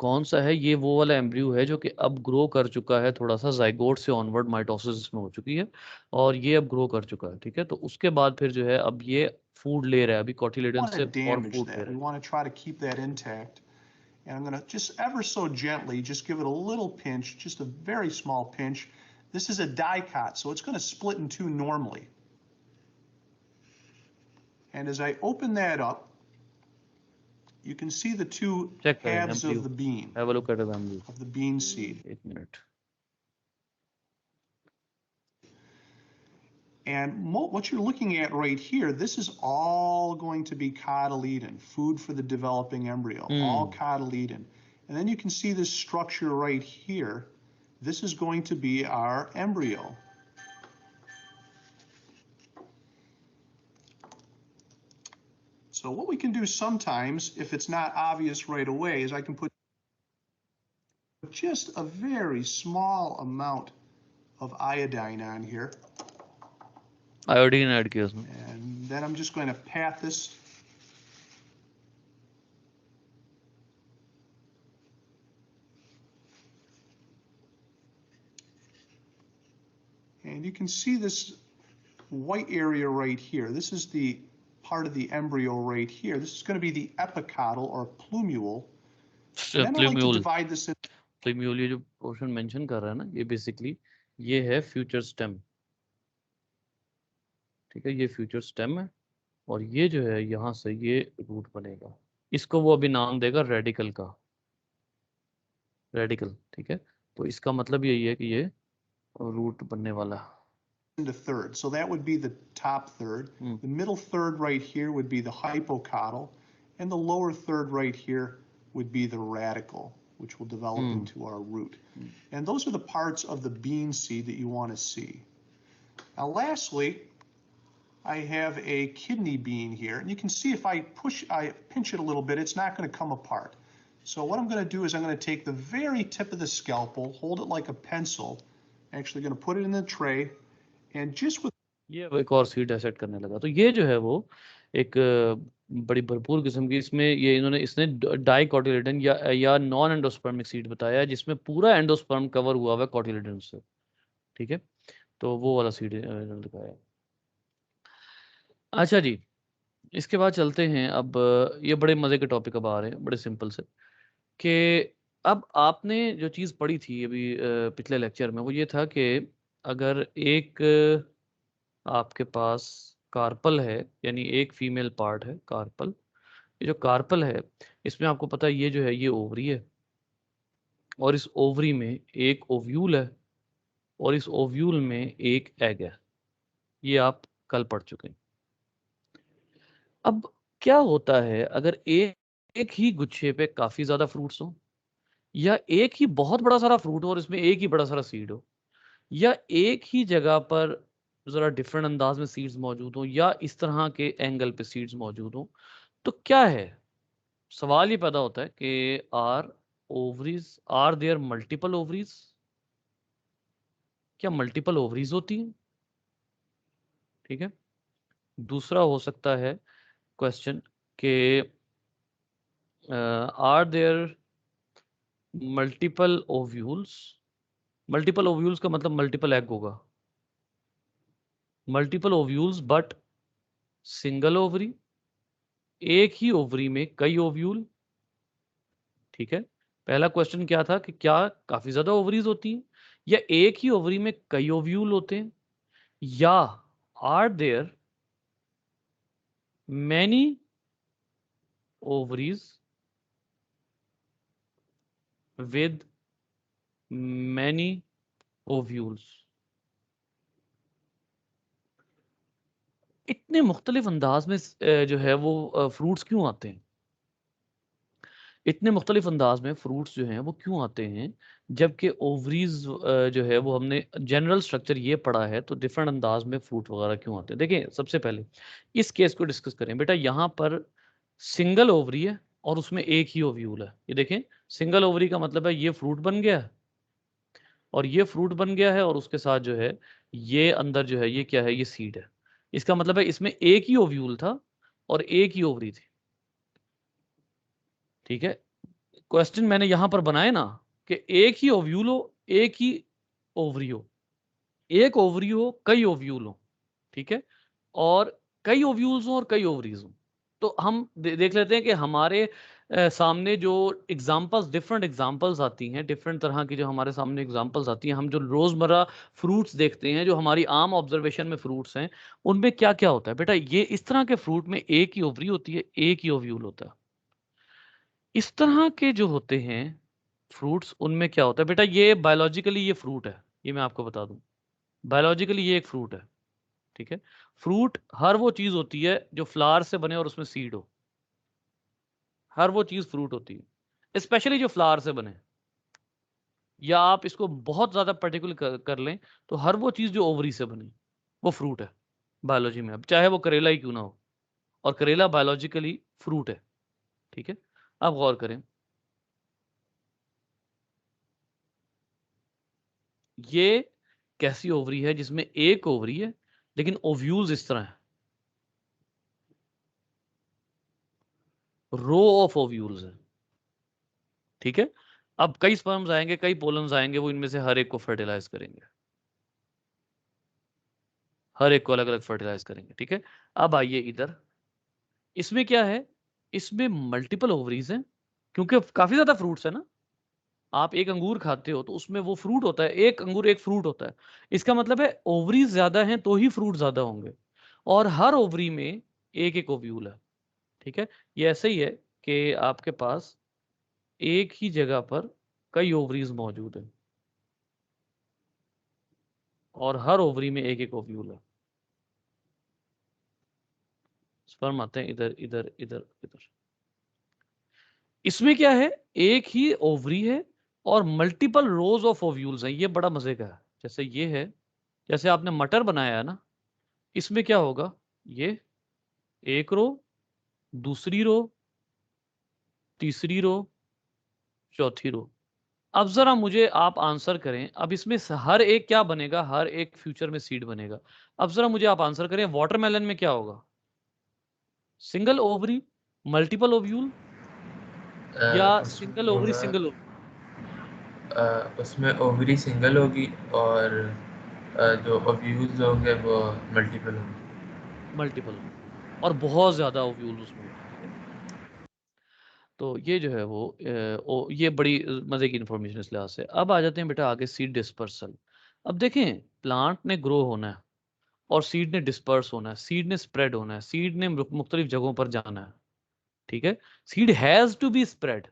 कौन सा है? ये वो वाला एम्ब्रियो है जो कि अब ग्रो कर चुका है, थोड़ा सा जाइगोट से ऑनवर्ड माइटोसिस में हो चुकी है, और ये अब ग्रो कर चुका है. ठीक है, तो उसके बाद फिर जो है अब ये फूड ले रहा है, अभी कोटिलेडन से और फूड ले रहा है. We want to try to keep that intact. And I'm going to just ever so gently, just give it a little pinch, just a very small pinch. This is a dicot, so it's going to split in two normally. And as I open that up, you can see the two halves of the bean. Have a look at the embryo. Of the bean seed. 1 minute. And what you're looking at right here, this is all going to be cotyledon, food for the developing embryo, all cotyledon. And then you can see this structure right here. This is going to be our embryo. So what we can do sometimes, if it's not obvious right away, is I can put just a very small amount of iodine on here. Iodine add किया उसमें. And then I'm just going to pat this. And you can see this white area right here. This is the part of the embryo right here. This is going to be the epicotyl or plumule. And then I like to divide this in. Plumule, ये जो portion mention कर रहा है ना, ये basically ये है future stem. ठीक है, ये फ्यूचर स्टेम है, और ये जो है यहाँ से ये रूट बनेगा. इसको वो अभी नाम देगा रेडिकल का, रेडिकल. ठीक है, तो इसका मतलब यही है कि ये रूट बनने वाला है. Into third. So that would be the top third. The middle third right here would be the hypocotyl, and the lower third right here would be the radical, which will develop into our root. And those are the parts of the bean seed that you want to see. Now lastly, I have a kidney bean here, and you can see if I pinch it a little bit, it's not going to come apart. So what I'm going to do is I'm going to take the very tip of the scalpel, hold it like a pencil, actually going to put it in the tray, and just with ये एक और seed asset करने लगा. तो ये जो है वो एक बड़ी भरपूर किस्म की, इसमें ये इसने डाइकोटिलेडन या नॉन एंडोस्पर्मिक सीड बताया, जिसमें पूरा एंडोस्पर्म कवर हुआ हुआ है कोटिलेडन से. ठीक है, तो वो वाला सीड दिखाया. अच्छा जी, इसके बाद चलते हैं. अब ये बड़े मज़े के टॉपिक अब आ रहे हैं, बड़े सिंपल से, कि अब आपने जो चीज़ पढ़ी थी अभी पिछले लेक्चर में, वो ये था कि अगर एक आपके पास कार्पल है, यानी एक फीमेल पार्ट है कार्पल. ये जो कार्पल है, इसमें आपको पता है ये जो है ये ओवरी है, और इस ओवरी में एक ओव्यूल है, और इस ओव्यूल में एक एग है. ये आप कल पढ़ चुके हैं. अब क्या होता है अगर एक ही गुच्छे पे काफी ज्यादा फ्रूट्स हो, या एक ही बहुत बड़ा सारा फ्रूट हो और इसमें एक ही बड़ा सारा सीड हो, या एक ही जगह पर जरा डिफरेंट अंदाज में सीड्स मौजूद हो, या इस तरह के एंगल पे सीड्स मौजूद हो, तो क्या है? सवाल ये पैदा होता है कि आर देयर मल्टीपल ओवरीज? क्या मल्टीपल ओवरीज होती हैं? ठीक है, दूसरा हो सकता है क्वेश्चन के are there multiple ovules. Multiple ovules का मतलब मल्टीपल एग होगा। Multiple ovules but single ovary, एक ही ओवरी में कई ओव्यूल। ठीक है, पहला क्वेश्चन क्या था कि क्या काफी ज्यादा ओवरीज होती हैं, या एक ही ओवरी में कई ओव्यूल होते हैं, या are there many ovaries with many ovules. इतने मुख्तलिफ अंदाज में जो है वो फ्रूट्स क्यों आते हैं? इतने मुख्तलिफ अंदाज में फ्रूट्स जो हैं वो क्यों आते हैं, जबकि ओवरीज जो है वो हमने जनरल स्ट्रक्चर ये पढ़ा है, तो डिफरेंट अंदाज में फ्रूट वगैरह क्यों आते हैं? देखिए, सबसे पहले इस केस को डिस्कस करें। बेटा यहाँ पर सिंगल ओवरी है और उसमें एक ही ओव्यूल है। ये देखें, सिंगल ओवरी का मतलब है ये फ्रूट बन गया है, और ये फ्रूट बन गया है, और उसके साथ जो है ये अंदर जो है ये क्या है, ये सीड है। इसका मतलब है इसमें एक ही ओव्यूल था और एक ही ओवरी थी। ठीक है, क्वेश्चन मैंने यहां पर बनाए ना कि एक ही ओव्यूल हो, एक ही ओवरी हो, एक ओवरी हो कई ओव्यूल हो। ठीक है, और कई ओव्यूल्स हो और कई ओवरीज हो। तो हम देख लेते हैं कि हमारे सामने जो एग्जांपल्स, डिफरेंट एग्जांपल्स आती हैं, डिफरेंट तरह की जो हमारे सामने एग्जांपल्स आती हैं, हम जो रोजमर्रा फ्रूट्स देखते हैं, जो हमारी आम ऑब्जर्वेशन में फ्रूट्स हैं, उनमें क्या क्या होता है? बेटा ये इस तरह के फ्रूट में एक ही ओवरी होती है, एक ही ओव्यूल होता है। इस तरह के जो होते हैं फ्रूट्स, उनमें क्या होता है? बेटा ये बायोलॉजिकली ये फ्रूट है, ये मैं आपको बता दूं, बायोलॉजिकली ये एक फ्रूट है। ठीक है, फ्रूट हर वो चीज होती है जो फ्लावर से बने और उसमें सीड हो, हर वो चीज फ्रूट होती है, स्पेशली जो फ्लावर से बने। या आप इसको बहुत ज्यादा पर्टिकुलर कर लें तो हर वो चीज जो ओवरी से बने वो फ्रूट है बायोलॉजी में, अब चाहे वो करेला ही क्यों ना हो, और करेला बायोलॉजिकली फ्रूट है। ठीक है, अब गौर करें, ये कैसी ओवरी है जिसमें एक ओवरी है लेकिन ओव्यूल्स इस तरह है, रो ऑफ ओव्यूल्स है। ठीक है, अब कई स्पर्म्स आएंगे, कई पोलन्स आएंगे, वो इनमें से हर एक को फर्टिलाइज करेंगे, हर एक को अलग अलग फर्टिलाइज करेंगे। ठीक है, अब आइए इधर, इसमें क्या है, इसमें मल्टीपल ओवरीज हैं, क्योंकि काफी ज्यादा फ्रूट्स है ना। आप एक अंगूर खाते हो तो उसमें वो फ्रूट होता है, एक अंगूर एक फ्रूट होता है। इसका मतलब है ओवरीज ज्यादा हैं तो ही फ्रूट ज्यादा होंगे, और हर ओवरी में एक एक ओव्यूल है। ठीक है, ये ऐसे ही है कि आपके पास एक ही जगह पर कई ओवरीज मौजूद है, और हर ओवरी में एक एक ओव्यूल है। स्पर्म आते हैं इधर इधर इधर इधर। इसमें क्या है, एक ही ओवरी है और मल्टीपल रोज ऑफ ओव्यूल्स हैं। ये बड़ा मजे का है। जैसे ये है, जैसे आपने मटर बनाया है ना, इसमें क्या होगा, ये एक रो, दूसरी रो, तीसरी रो, चौथी रो। अब जरा मुझे आप आंसर करें, अब इसमें से हर एक क्या बनेगा, हर एक फ्यूचर में सीड बनेगा। अब जरा मुझे आप आंसर करें, वाटरमेलन में क्या होगा, सिंगल ओवरी मल्टीपल ओव्यूल, या सिंगल ओवरी होगा, सिंगल ओव्यूल? उसमें ओवरी सिंगल होगी और जो ओव्यूल्स होंगे वो मल्टीपल होंगे। मल्टीपल होंगे, और बहुत ज्यादा ओव्यूल उसमें होंगे। ठीक है, तो ये जो है वो ये बड़ी मजे की इंफॉर्मेशन इस लिहाज से। अब आ जाते हैं बेटा आगे, सीड डिस्पर्सल। अब देखें, प्लांट ने ग्रो होना है और सीड ने डिस्पर्स होना है, सीड ने स्प्रेड होना है, सीड ने मुख्तलिफ जगहों पर जाना है। ठीक है, seed has to be spread.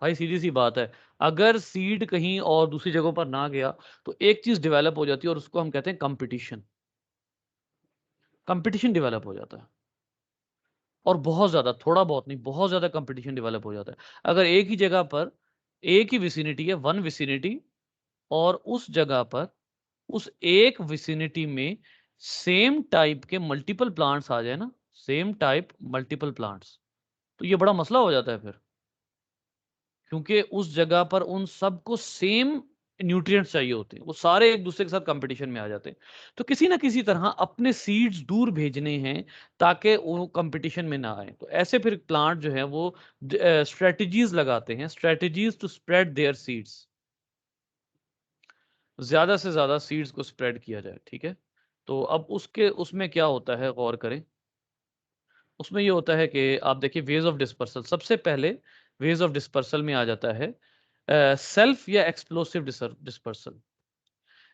भाई सीधी सी बात है, अगर सीड कहीं और दूसरी जगहों पर ना गया तो एक चीज डेवलप हो जाती है, और उसको हम कहते हैं कंपटीशन। कंपटीशन डेवलप हो जाता है, और बहुत ज्यादा, थोड़ा बहुत नहीं, बहुत ज्यादा कंपटीशन डेवलप हो जाता है। अगर एक ही जगह पर एक ही विसिनिटी है, वन विसिनिटी, और उस जगह पर उस एक विसिनिटी में सेम टाइप के मल्टीपल प्लांट्स आ जाए ना, सेम टाइप मल्टीपल प्लांट्स, तो ये बड़ा मसला हो जाता है फिर, क्योंकि उस जगह पर उन सबको सेम न्यूट्रिएंट्स चाहिए होते हैं, वो सारे एक दूसरे के साथ कंपटीशन में आ जाते हैं। तो किसी ना किसी तरह अपने सीड्स दूर भेजने हैं ताकि वो कंपटीशन में ना आए। तो ऐसे फिर प्लांट जो है वो स्ट्रेटजीज लगाते हैं, strategies to spread their seeds, ज्यादा से ज्यादा सीड्स को स्प्रेड किया जाए। ठीक है, तो अब उसमें क्या होता है, गौर करें। उसमें ये होता है कि आप देखिए वेज ऑफ डिस्पर्सल, सबसे पहले वेज ऑफ डिस्पर्सल में आ जाता है सेल्फ या एक्सप्लोसिव डिस्पर्सल।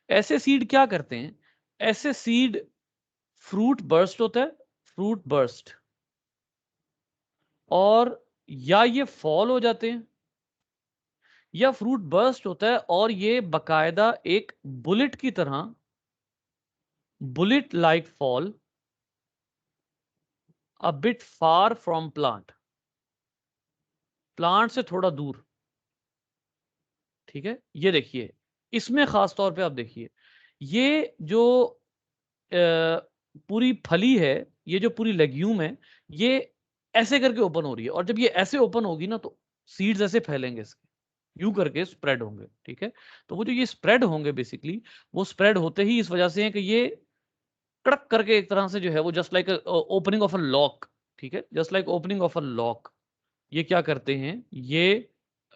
ऐसे सीड क्या करते हैं, ऐसे सीड फ्रूट बर्स्ट होता है, फ्रूट बर्स्ट, और या ये फॉल हो जाते हैं, या फ्रूट बर्स्ट होता है और ये बकायदा एक बुलेट की तरह, bullet like fall a bit far from plant, plant से थोड़ा दूर। ठीक है, ये देखिए, इसमें खास तौर पे आप देखिए, ये जो पूरी फली है, ये जो पूरी लेग्यूम है, ये ऐसे करके ओपन हो रही है, और जब ये ऐसे ओपन होगी ना तो सीड्स ऐसे फैलेंगे, इसके यूं करके स्प्रेड होंगे। ठीक है, तो वो जो ये स्प्रेड होंगे बेसिकली, वो स्प्रेड होते ही इस वजह से है कि ये कड़क करके एक तरह से जो है वो just like opening of a lock. ठीक है, just like opening of a lock, ये क्या करते हैं, ये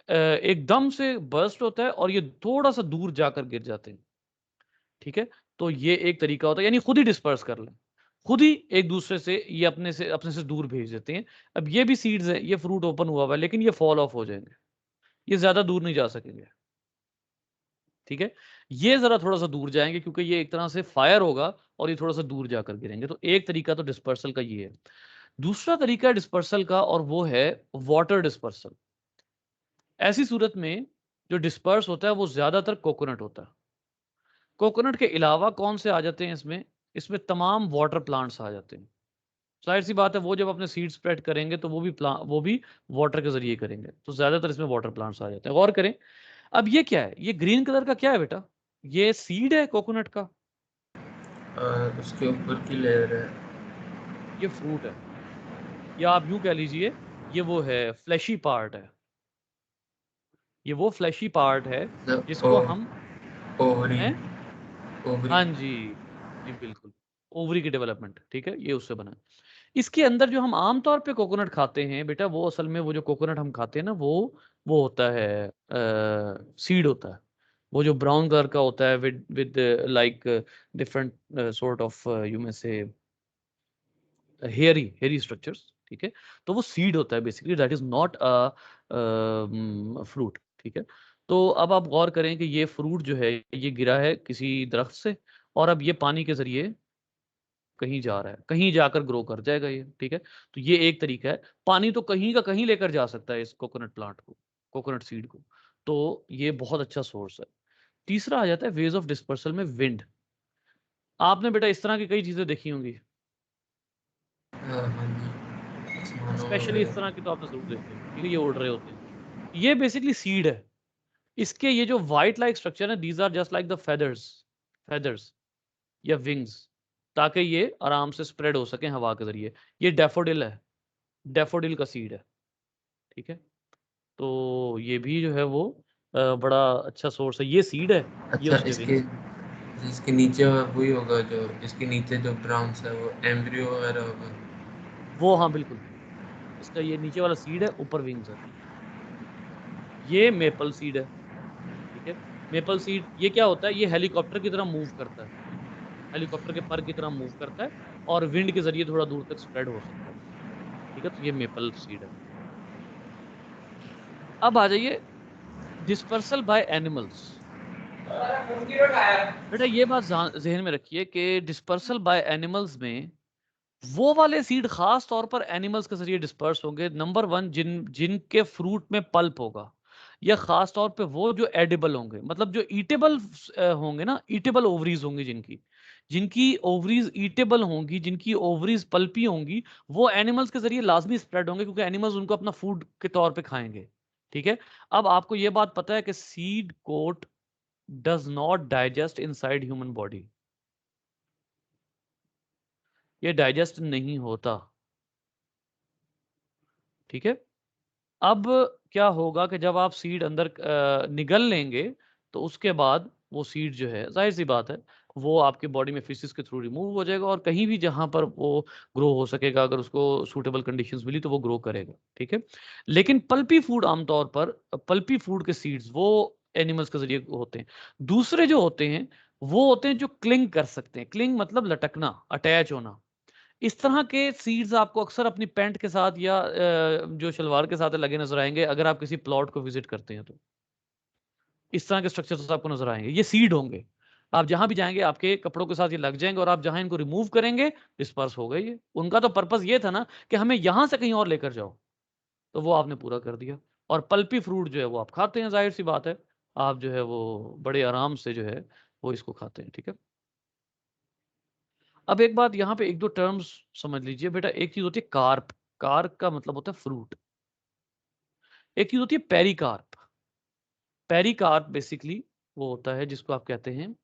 एकदम से बर्स्ट होता है और ये थोड़ा सा दूर जाकर गिर जाते हैं। ठीक है, तो ये एक तरीका होता है, यानी खुद ही डिस्पर्स कर लें, खुद ही एक दूसरे से ये अपने से दूर भेज देते हैं। अब ये भी सीड्स है, ये फ्रूट ओपन हुआ हुआ है, लेकिन ये फॉल ऑफ हो जाएंगे, ये ज्यादा दूर नहीं जा सकेंगे। ठीक है, ये जरा थोड़ा सा दूर जाएंगे क्योंकि ये एक तरह से फायर होगा और ये थोड़ा सा दूर जाकर गिरेंगे। तो एक तरीका तो डिस्पर्सल का ये है। दूसरा तरीका है डिस्पर्सल का, और वो है वाटर डिस्पर्सल। ऐसी सूरत में जो डिस्पर्स होता है वो ज्यादातर कोकोनट होता है। कोकोनट के अलावा कौन से आ जाते हैं इसमें, इसमें तमाम वाटर प्लांट्स आ जाते हैं। जाहिर सी बात है, वो जब अपने सीड स्प्रेड करेंगे तो वो भी वाटर के जरिए करेंगे, तो ज्यादातर इसमें वाटर प्लांट्स आ जाते हैं। गौर करें, अब ये क्या है, ये ग्रीन कलर का क्या है बेटा, ये सीड है कोकोनट का, उसके ऊपर की लेयर है। ये फ्रूट है, या आप यूं कह लीजिए ये वो है फ्लैशी पार्ट है, ये वो फ्लैशी पार्ट है जिसको हम ओवरी, हैं, ओवरी। हाँ जी, जी बिल्कुल, ओवरी की डेवलपमेंट। ठीक है, ये उससे बना है। इसके अंदर जो हम आम तौर पे कोकोनट खाते हैं बेटा, वो असल में वो जो कोकोनट हम खाते हैं ना, वो होता है सीड होता है, वो जो ब्राउन कलर का होता है with with like different sort of you में से हेयरी स्ट्रक्चर्स। ठीक है, तो वो सीड होता है basically, that is not a fruit. ठीक है, तो अब आप गौर करें कि ये फ्रूट जो है ये गिरा है किसी दरख्त से, और अब ये पानी के जरिए कहीं जा रहा है, कहीं जाकर ग्रो कर जाएगा ये। ठीक है, तो ये एक तरीका है, पानी तो कहीं का कहीं लेकर जा सकता है इस कोकोनट प्लांट को, कोकोनट सीड को, तो ये बहुत अच्छा सोर्स है। तीसरा आ जाता है वेज ऑफ डिस्पर्सल में विंड। आपने बेटा इस तरह की कई चीजें देखी होंगी, हाँ जी, आसमानों में स्पेशली इस तरह की तो आपने जरूर देखी होंगी। ठीक है, ये उड़ रहे होते हैं, ये बेसिकली सीड है। इसके ये जो व्हाइट लाइक स्ट्रक्चर है, these are just like the feathers, feathers या विंग्स, ताकि ये आराम से स्प्रेड हो सके हवा के जरिए। ये डैफोडिल है, डैफोडिल का सीड है। ठीक है, तो ये भी जो है वो बड़ा अच्छा सोर्स है, ये सीड है, ये अच्छा, उसके इसके विंग्स। इसके नीचे वही होगा, जो इसके नीचे जो ब्राउन सा है वो एम्ब्रियो वगैरह होगा। वो हाँ बिल्कुल, इसका ये नीचे वाला सीड है, ऊपर विंग्स है। ये मेपल सीड है। ठीक है, मेपल सीड ये क्या होता है, ये हेलीकॉप्टर की तरह मूव करता है, हेलीकॉप्टर के पर की तरह मूव करता है, और विंड के जरिए थोड़ा दूर तक स्प्रेड हो सकता है। ठीक है, तो ये मेपल सीड है। अब आ जाइए डिस्पर्सल बाय एनिमल्स। बेटा ये बात जहन में रखिए कि डिस्पर्सल बाय एनिमल्स में वो वाले सीड खास तौर पर एनिमल्स के जरिए डिस्पर्स होंगे। नंबर वन, जिनके फ्रूट में पल्प होगा, या खास तौर पे वो जो एडिबल होंगे, मतलब जो ईटेबल होंगे ना, ईटेबल ओवरीज होंगी, जिनकी जिनकी ओवरीज ईटेबल होंगी, जिनकी ओवरीज पल्पी होंगी, वो एनिमल्स के जरिए लाजमी स्प्रेड होंगे, क्योंकि एनिमल्स उनको अपना फूड के तौर पे खाएंगे। ठीक है, अब आपको ये बात पता है कि seed coat does not digest inside human body, ये डाइजेस्ट नहीं होता। ठीक है, अब क्या होगा कि जब आप सीड अंदर निगल लेंगे तो उसके बाद वो सीड जो है, जाहिर सी बात है, वो आपके बॉडी में फिशिस के थ्रू रिमूव हो जाएगा और कहीं भी जहां पर वो ग्रो हो सकेगा, अगर उसको सूटेबल कंडीशंस मिली तो वो ग्रो करेगा, ठीक है। लेकिन पल्पी फूड, आमतौर पर पल्पी फूड के सीड्स वो एनिमल्स के जरिए होते हैं। दूसरे जो होते हैं वो होते हैं जो क्लिंग कर सकते हैं। क्लिंग मतलब लटकना, अटैच होना। इस तरह के सीड्स आपको अक्सर अपनी पैंट के साथ या जो शलवार के साथ लगे नजर आएंगे अगर आप किसी प्लॉट को विजिट करते हैं तो। इस तरह के स्ट्रक्चर्स आपको नजर आएंगे, ये सीड होंगे। आप जहां भी जाएंगे आपके कपड़ों के साथ ये लग जाएंगे और आप जहां इनको रिमूव करेंगे डिस्पर्स हो गए ये। उनका तो पर्पस ये था ना कि हमें यहां से कहीं और लेकर जाओ, तो वो आपने पूरा कर दिया। और पल्पी फ्रूट जो है वो आप खाते हैं, जाहिर सी बात है, आप जो है वो बड़े आराम से जो है वो इसको खाते हैं, ठीक है। अब एक बात यहाँ पे एक दो टर्म्स समझ लीजिए बेटा। एक चीज होती है कार्प, कार्प का मतलब होता है फ्रूट। एक चीज होती है पेरिकार्प। पेरिकार्प बेसिकली वो होता है जिसको आप कहते हैं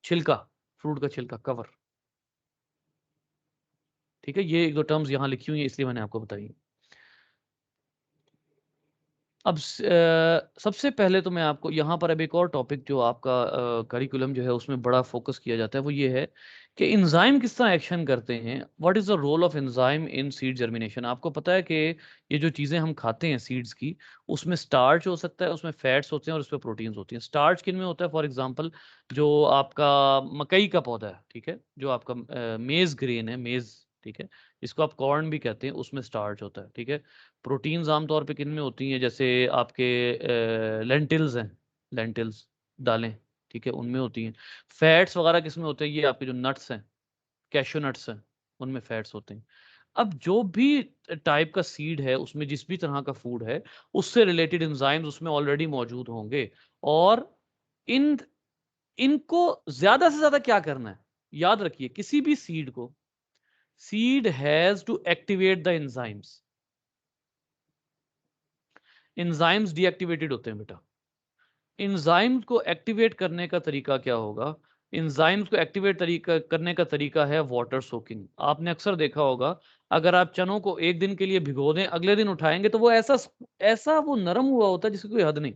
छिलका, फ्रूट का छिलका, कवर, ठीक है। ये एक दो टर्म्स यहाँ लिखी हुई है इसलिए मैंने आपको बताई। अब सबसे पहले तो मैं आपको यहाँ पर अब एक और टॉपिक जो आपका करिकुलम जो है उसमें बड़ा फोकस किया जाता है वो ये है कि एंजाइम किस तरह एक्शन करते हैं। What is the role of enzyme in seed germination. आपको पता है कि ये जो चीज़ें हम खाते हैं सीड्स की, उसमें स्टार्च हो सकता है, उसमें फैट्स होते हैं और उसमें प्रोटीन्स होती हैं। स्टार्च किन में होता है? फॉर एग्जाम्पल जो आपका मकई का पौधा है, ठीक है, जो आपका मेज ग्रेन है, मेज, ठीक है, जिसको आप कॉर्न भी कहते हैं, उसमें स्टार्च होता है, ठीक है। प्रोटीन्स आमतौर पे किन में होती हैं? जैसे आपके लेंटिल्स हैं, लेंटिल्स, दालें, ठीक है, उनमें होती हैं। फैट्स वगैरह किस में होते हैं? ये आपके जो नट्स हैं, कैशू नट्स हैं, उनमें फैट्स होते हैं। अब जो भी टाइप का सीड है उसमें जिस भी तरह का फूड है उससे रिलेटेड एंजाइम्स उसमें ऑलरेडी मौजूद होंगे। और इन इनको ज्यादा से ज्यादा क्या करना है? याद रखिए, किसी भी सीड को, seed has to activate the enzymes. Enzymes deactivated होते हैं बेटा। एंजाइम्स को एक्टिवेट करने का तरीका क्या होगा? एंजाइम्स को एक्टिवेट तरीका करने का तरीका है वाटर सोकिंग। आपने अक्सर देखा होगा, अगर आप चनों को एक दिन के लिए भिगो दें, अगले दिन उठाएंगे तो वो ऐसा ऐसा वो नरम हुआ होता है जिसकी कोई हद नहीं।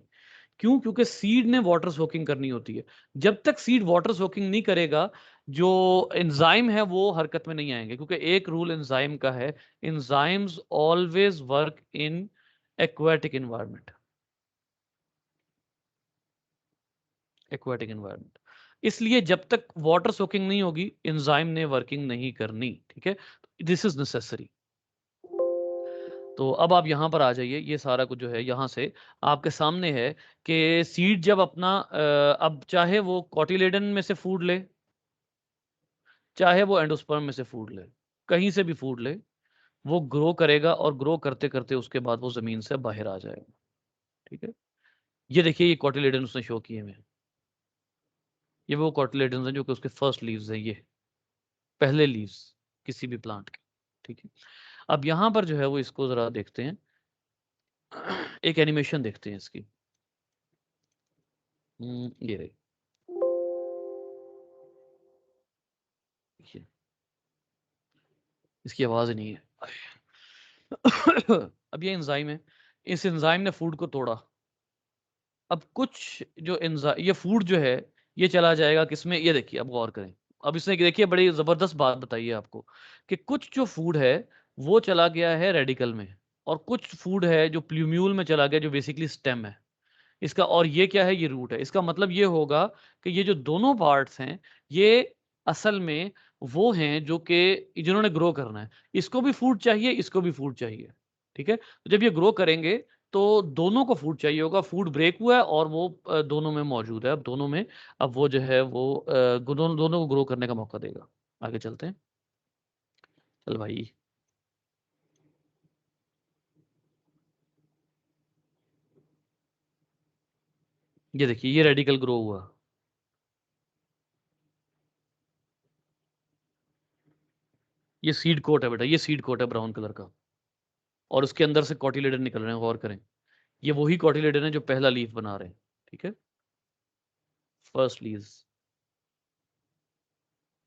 क्यों? क्योंकि सीड ने वाटर सोकिंग करनी होती है। जब तक सीड वाटर सोकिंग नहीं करेगा, जो एंजाइम है वो हरकत में नहीं आएंगे। क्योंकि एक रूल एंजाइम का है, enzymes always work in aquatic environment. Aquatic environment. इसलिए जब तक वाटर सोकिंग नहीं होगी एंजाइम ने वर्किंग नहीं करनी, ठीक है। This is necessary. तो अब आप यहां पर आ जाइए। ये सारा कुछ जो है यहां से आपके सामने है कि सीड जब अपना अब चाहे वो कॉटिलेडन में से फूड ले, चाहे वो एंडोस्पर्म में से फूड ले, कहीं से भी फूड ले, वो ग्रो करेगा और ग्रो करते करते उसके बाद वो जमीन से बाहर आ जाएगा, ठीक है। ये देखिए, ये कॉटिलेडन उसने शो किए हुए हैं। ये वो कॉटिलेडन्स हैं जो कि उसके फर्स्ट लीव्स हैं, ये पहले लीव्स किसी भी प्लांट के, ठीक है। अब यहां पर जो है वो इसको जरा देखते हैं, एक एनिमेशन देखते हैं इसकी। ये रही, देखिए, इसकी आवाज नहीं है। अब ये एंजाइम है, इस एंजाइम ने फूड को तोड़ा। अब कुछ जो एंजाइम, ये फूड जो है ये चला जाएगा किसमें? ये देखिए, अब गौर करें। अब इसने देखिए बड़ी जबरदस्त बात बताई है आपको कि कुछ जो फूड है वो चला गया है रेडिकल में, और कुछ फूड है जो प्ल्यूम्यूल में चला गया, जो बेसिकली स्टेम है इसका। और ये क्या है? ये रूट है। इसका मतलब ये होगा कि ये जो दोनों पार्ट्स हैं ये असल में वो हैं जो कि जिन्होंने ग्रो करना है। इसको भी फूड चाहिए, इसको भी फूड चाहिए, ठीक है। तो जब ये ग्रो करेंगे तो दोनों को फूड चाहिए होगा। फूड ब्रेक हुआ है और वो दोनों में मौजूद है। अब दोनों में, अब वो जो है वो दोनों को ग्रो करने का मौका देगा। आगे चलते हैं, चल भाई। ये देखिए, ये रेडिकल ग्रो हुआ, ये सीड कोट है बेटा, ये सीड कोट है ब्राउन कलर का, और उसके अंदर से कॉटिलेडन निकल रहे हैं। गौर करें, ये वही कॉटिलेडन है जो पहला लीफ बना रहे हैं, ठीक है, फर्स्ट लीव्स।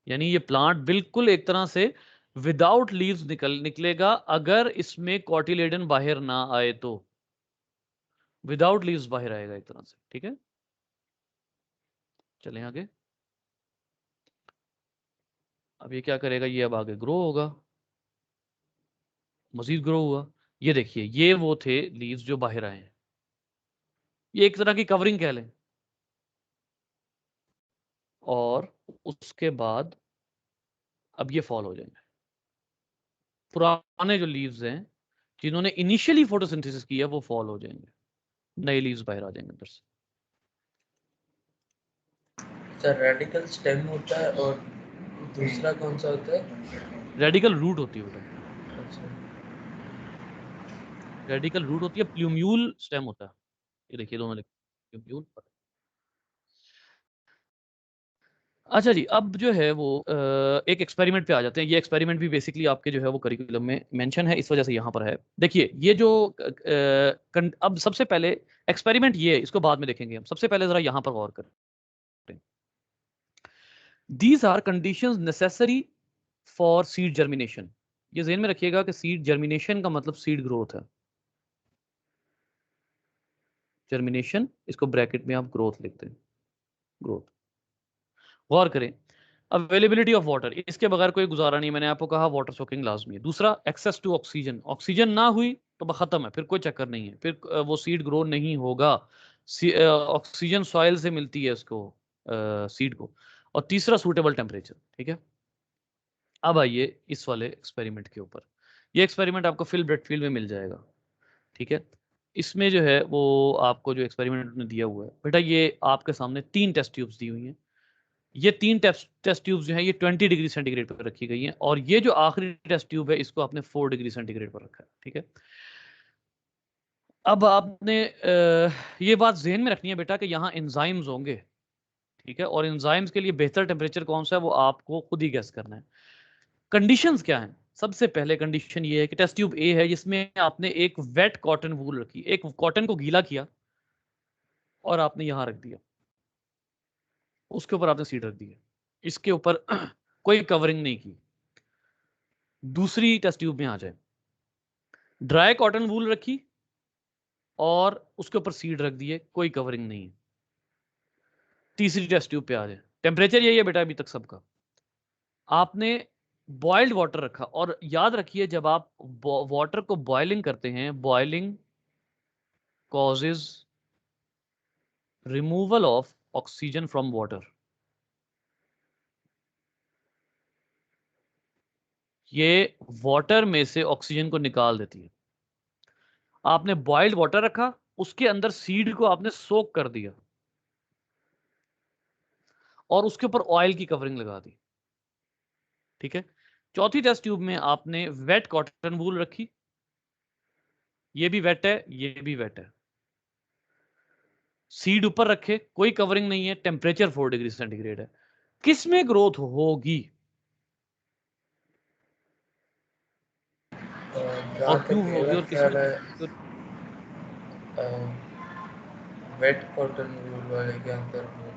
यानी ये प्लांट बिल्कुल एक तरह से विदाउट लीव्स निकलेगा अगर इसमें कॉटिलेडन बाहर ना आए तो। विदाउट लीव्स बाहर आएगा एक तरह से, ठीक है। चलें आगे। अब ये क्या करेगा, ये अब आगे ग्रो होगा, मजीद ग्रो हुआ। ये देखिए, ये वो थे लीव्स जो बाहर आए हैं, ये एक तरह की कवरिंग कह लें। और उसके बाद अब ये फॉल हो जाएंगे। पुराने जो लीव्स हैं जिन्होंने इनिशियली फोटोसिंथेसिस किया वो फॉल हो जाएंगे, नए लीव्स बाहर आ जाएंगे अंदर से। सर रेडिकल स्टेम होता है और दूसरा कौन सा होता है? रेडिकल रूट होती है बेटा, अच्छा, रेडिकल रूट होती है, प्लूम्यूल स्टेम होता है। ये देखिए दोनों लिखे प्लूम्यूल। अच्छा जी, अब जो है वो एक एक्सपेरिमेंट पे आ जाते हैं। ये एक्सपेरिमेंट भी बेसिकली आपके जो है वो करिकुलम में मेंशन है, इस वजह से यहाँ पर है। देखिए ये जो अब सबसे पहले एक्सपेरिमेंट ये है, इसको बाद में देखेंगे हम। सबसे पहले जरा यहाँ पर गौर करें। These are conditions necessary for seed germination. ये ज़हन में रखिएगा कि सीड जर्मिनेशन का मतलब सीड ग्रोथ है। जर्मिनेशन, इसको ब्रैकेट में आप ग्रोथ लिखते हैं, ग्रोथ। गौर करें, अवेलेबिलिटी ऑफ वाटर, इसके बगैर कोई गुजारा नहीं। मैंने आपको कहा वाटर सोकिंग लाजमी है। दूसरा, एक्सेस टू ऑक्सीजन, ऑक्सीजन ना हुई तो खत्म है, फिर कोई चक्कर नहीं है, फिर वो सीड ग्रो नहीं होगा। ऑक्सीजन सॉइल से मिलती है इसको, सीड को। और तीसरा, सूटेबल टेम्परेचर। ठीक है, अब आइए इस वाले एक्सपेरिमेंट के ऊपर। ये एक्सपेरिमेंट आपको फिल ब्रेडफील्ड में मिल जाएगा। ठीक है, इसमें जो है वो आपको जो एक्सपेरिमेंट ने दिया हुआ है बेटा, ये आपके सामने 3 टेस्ट ट्यूब्स दी हुई हैं। ये 3 टेस्ट ट्यूब्स जो हैं ये 20 डिग्री सेंटीग्रेड पर रखी गई हैं, और ये जो आखिरी टेस्ट ट्यूब है इसको आपने 4 डिग्री सेंटीग्रेड पर रखा है। ठीक है, अब आपने ये बात जहन में रखनी है बेटा कि यहाँ एंजाइम्स होंगे। ठीक है, और एंजाइम्स के लिए बेहतर टेम्परेचर कौन सा है वो आपको खुद ही गेस करना है। कंडीशंस क्या हैं? सबसे पहले कंडीशन ये है कि टेस्ट ट्यूब ए है, जिसमें आपने एक वेट कॉटन वूल रखी, एक कॉटन को गीला किया और आपने यहां रख दिया, उसके ऊपर आपने सीड रख दी है, इसके ऊपर कोई कवरिंग नहीं की। दूसरी टेस्ट ट्यूब में आ जाए, ड्राई कॉटन वूल रखी और उसके ऊपर सीड रख दिए, कोई कवरिंग नहीं है। तीसरी टेस्ट ट्यूब पे आ जाए, टेम्परेचर यही है बेटा अभी तक सबका, आपने बॉइल्ड वाटर रखा। और याद रखिए, जब आप वाटर को बॉइलिंग करते हैं, boiling causes removal of oxygen from water. ये वाटर में से ऑक्सीजन को निकाल देती है। आपने बॉइल्ड वाटर रखा, उसके अंदर सीड को आपने सोक कर दिया और उसके ऊपर ऑयल की कवरिंग लगा दी। ठीक है, चौथी टेस्ट ट्यूब में आपने वेट कॉटन वूल रखी, ये भी वेट है, ये भी वेट है, सीड ऊपर रखे, कोई कवरिंग नहीं है, टेम्परेचर 4 डिग्री सेंटीग्रेड है। किस में ग्रोथ होगी जहाँ और क्यों तक होगी मेरा और किस में? ख्याल है वेट कॉटन वूल वाले के अंदर होगी।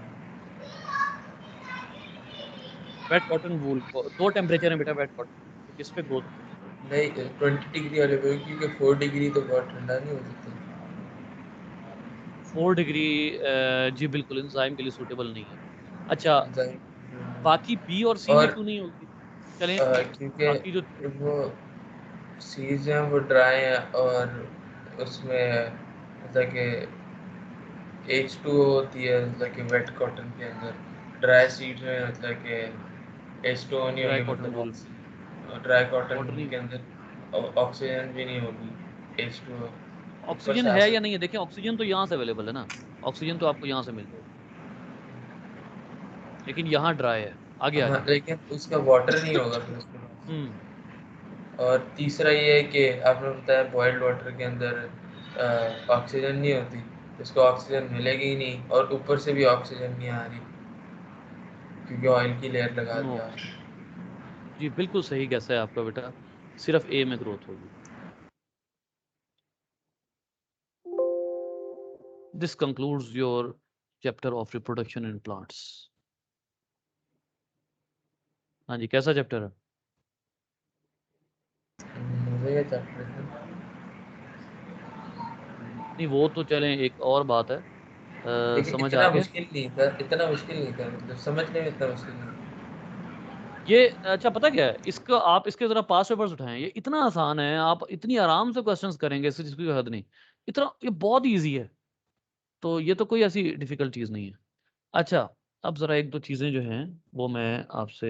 वेट कॉटन वूल को 2 टेम्परेचर है बेटा वेट कॉटन, तो किस पे ग्रोथ होगी? नहीं, 20 डिग्री वाले पे, क्योंकि 4 डिग्री तो बहुत ठंडा नहीं हो सकता। 4 डिग्री जी बिल्कुल एंजाइम के लिए सूटेबल नहीं है। अच्छा, एंजाइम बाकी बी और सी में और क्यों नहीं होगी? चलें, क्योंकि बाकी जो वो सीज हैं वो ड्राई हैं और उसमें मतलब कि H2O होती है, मतलब कि वेट कॉटन के अंदर। ड्राई सीड में मतलब कि H2O नहीं ड्राई होगी, कॉटन वूल मतलब ड्राई कॉटन वाटर नहीं, के अंदर ऑक्सीजन भी नहीं होगी, H2O ऊपर ऑक्सीजन से आ है या नहीं है? सकती देखें, ऑक्सीजन तो यहाँ से अवेलेबल है ना, ऑक्सीजन तो आपको यहाँ से मिल जाएगा, लेकिन यहाँ ड्राई है। आगे है। आ हाँ, जाए। लेकिन उसका वाटर नहीं होगा फिर उसके पास। हम्म, और तीसरा ये है कि आपने बताया बॉइल्ड वाटर के अंदर ऑक्सीजन नहीं होती, इसको ऑक्सीजन मिलेगी ही नहीं, और ऊपर से भी ऑक्सीजन नहीं आ रही क्योंकि ऑयल की लेयर लगा नो, दिया आपने। जी बिल्कुल सही गैस है आपका बेटा, सिर्फ ए में ग्रोथ होगी। This concludes your chapter of reproduction in plants. हाँ जी, कैसा चैप्टर है? मुझे ये चैप्टर नहीं, वो तो चलें, एक और बात है लेकिन समझ आ इतना गया? मुश्किल नहीं था, इतना मुश्किल नहीं था, मतलब समझने में इतना मुश्किल नहीं था। ये अच्छा पता क्या है? इसको आप इसके ज़रा पास्ट पेपर्स उठाएँ, ये इतना आसान है, आप इतनी आराम से क्वेश्चंस करेंगे, इससे जिसकी कोई हद नहीं। इतना ये बहुत ईज़ी है, तो ये तो कोई ऐसी डिफ़िकल्ट चीज़ नहीं है। अच्छा, अब ज़रा 1-2 चीज़ें जो हैं, वो मैं आपसे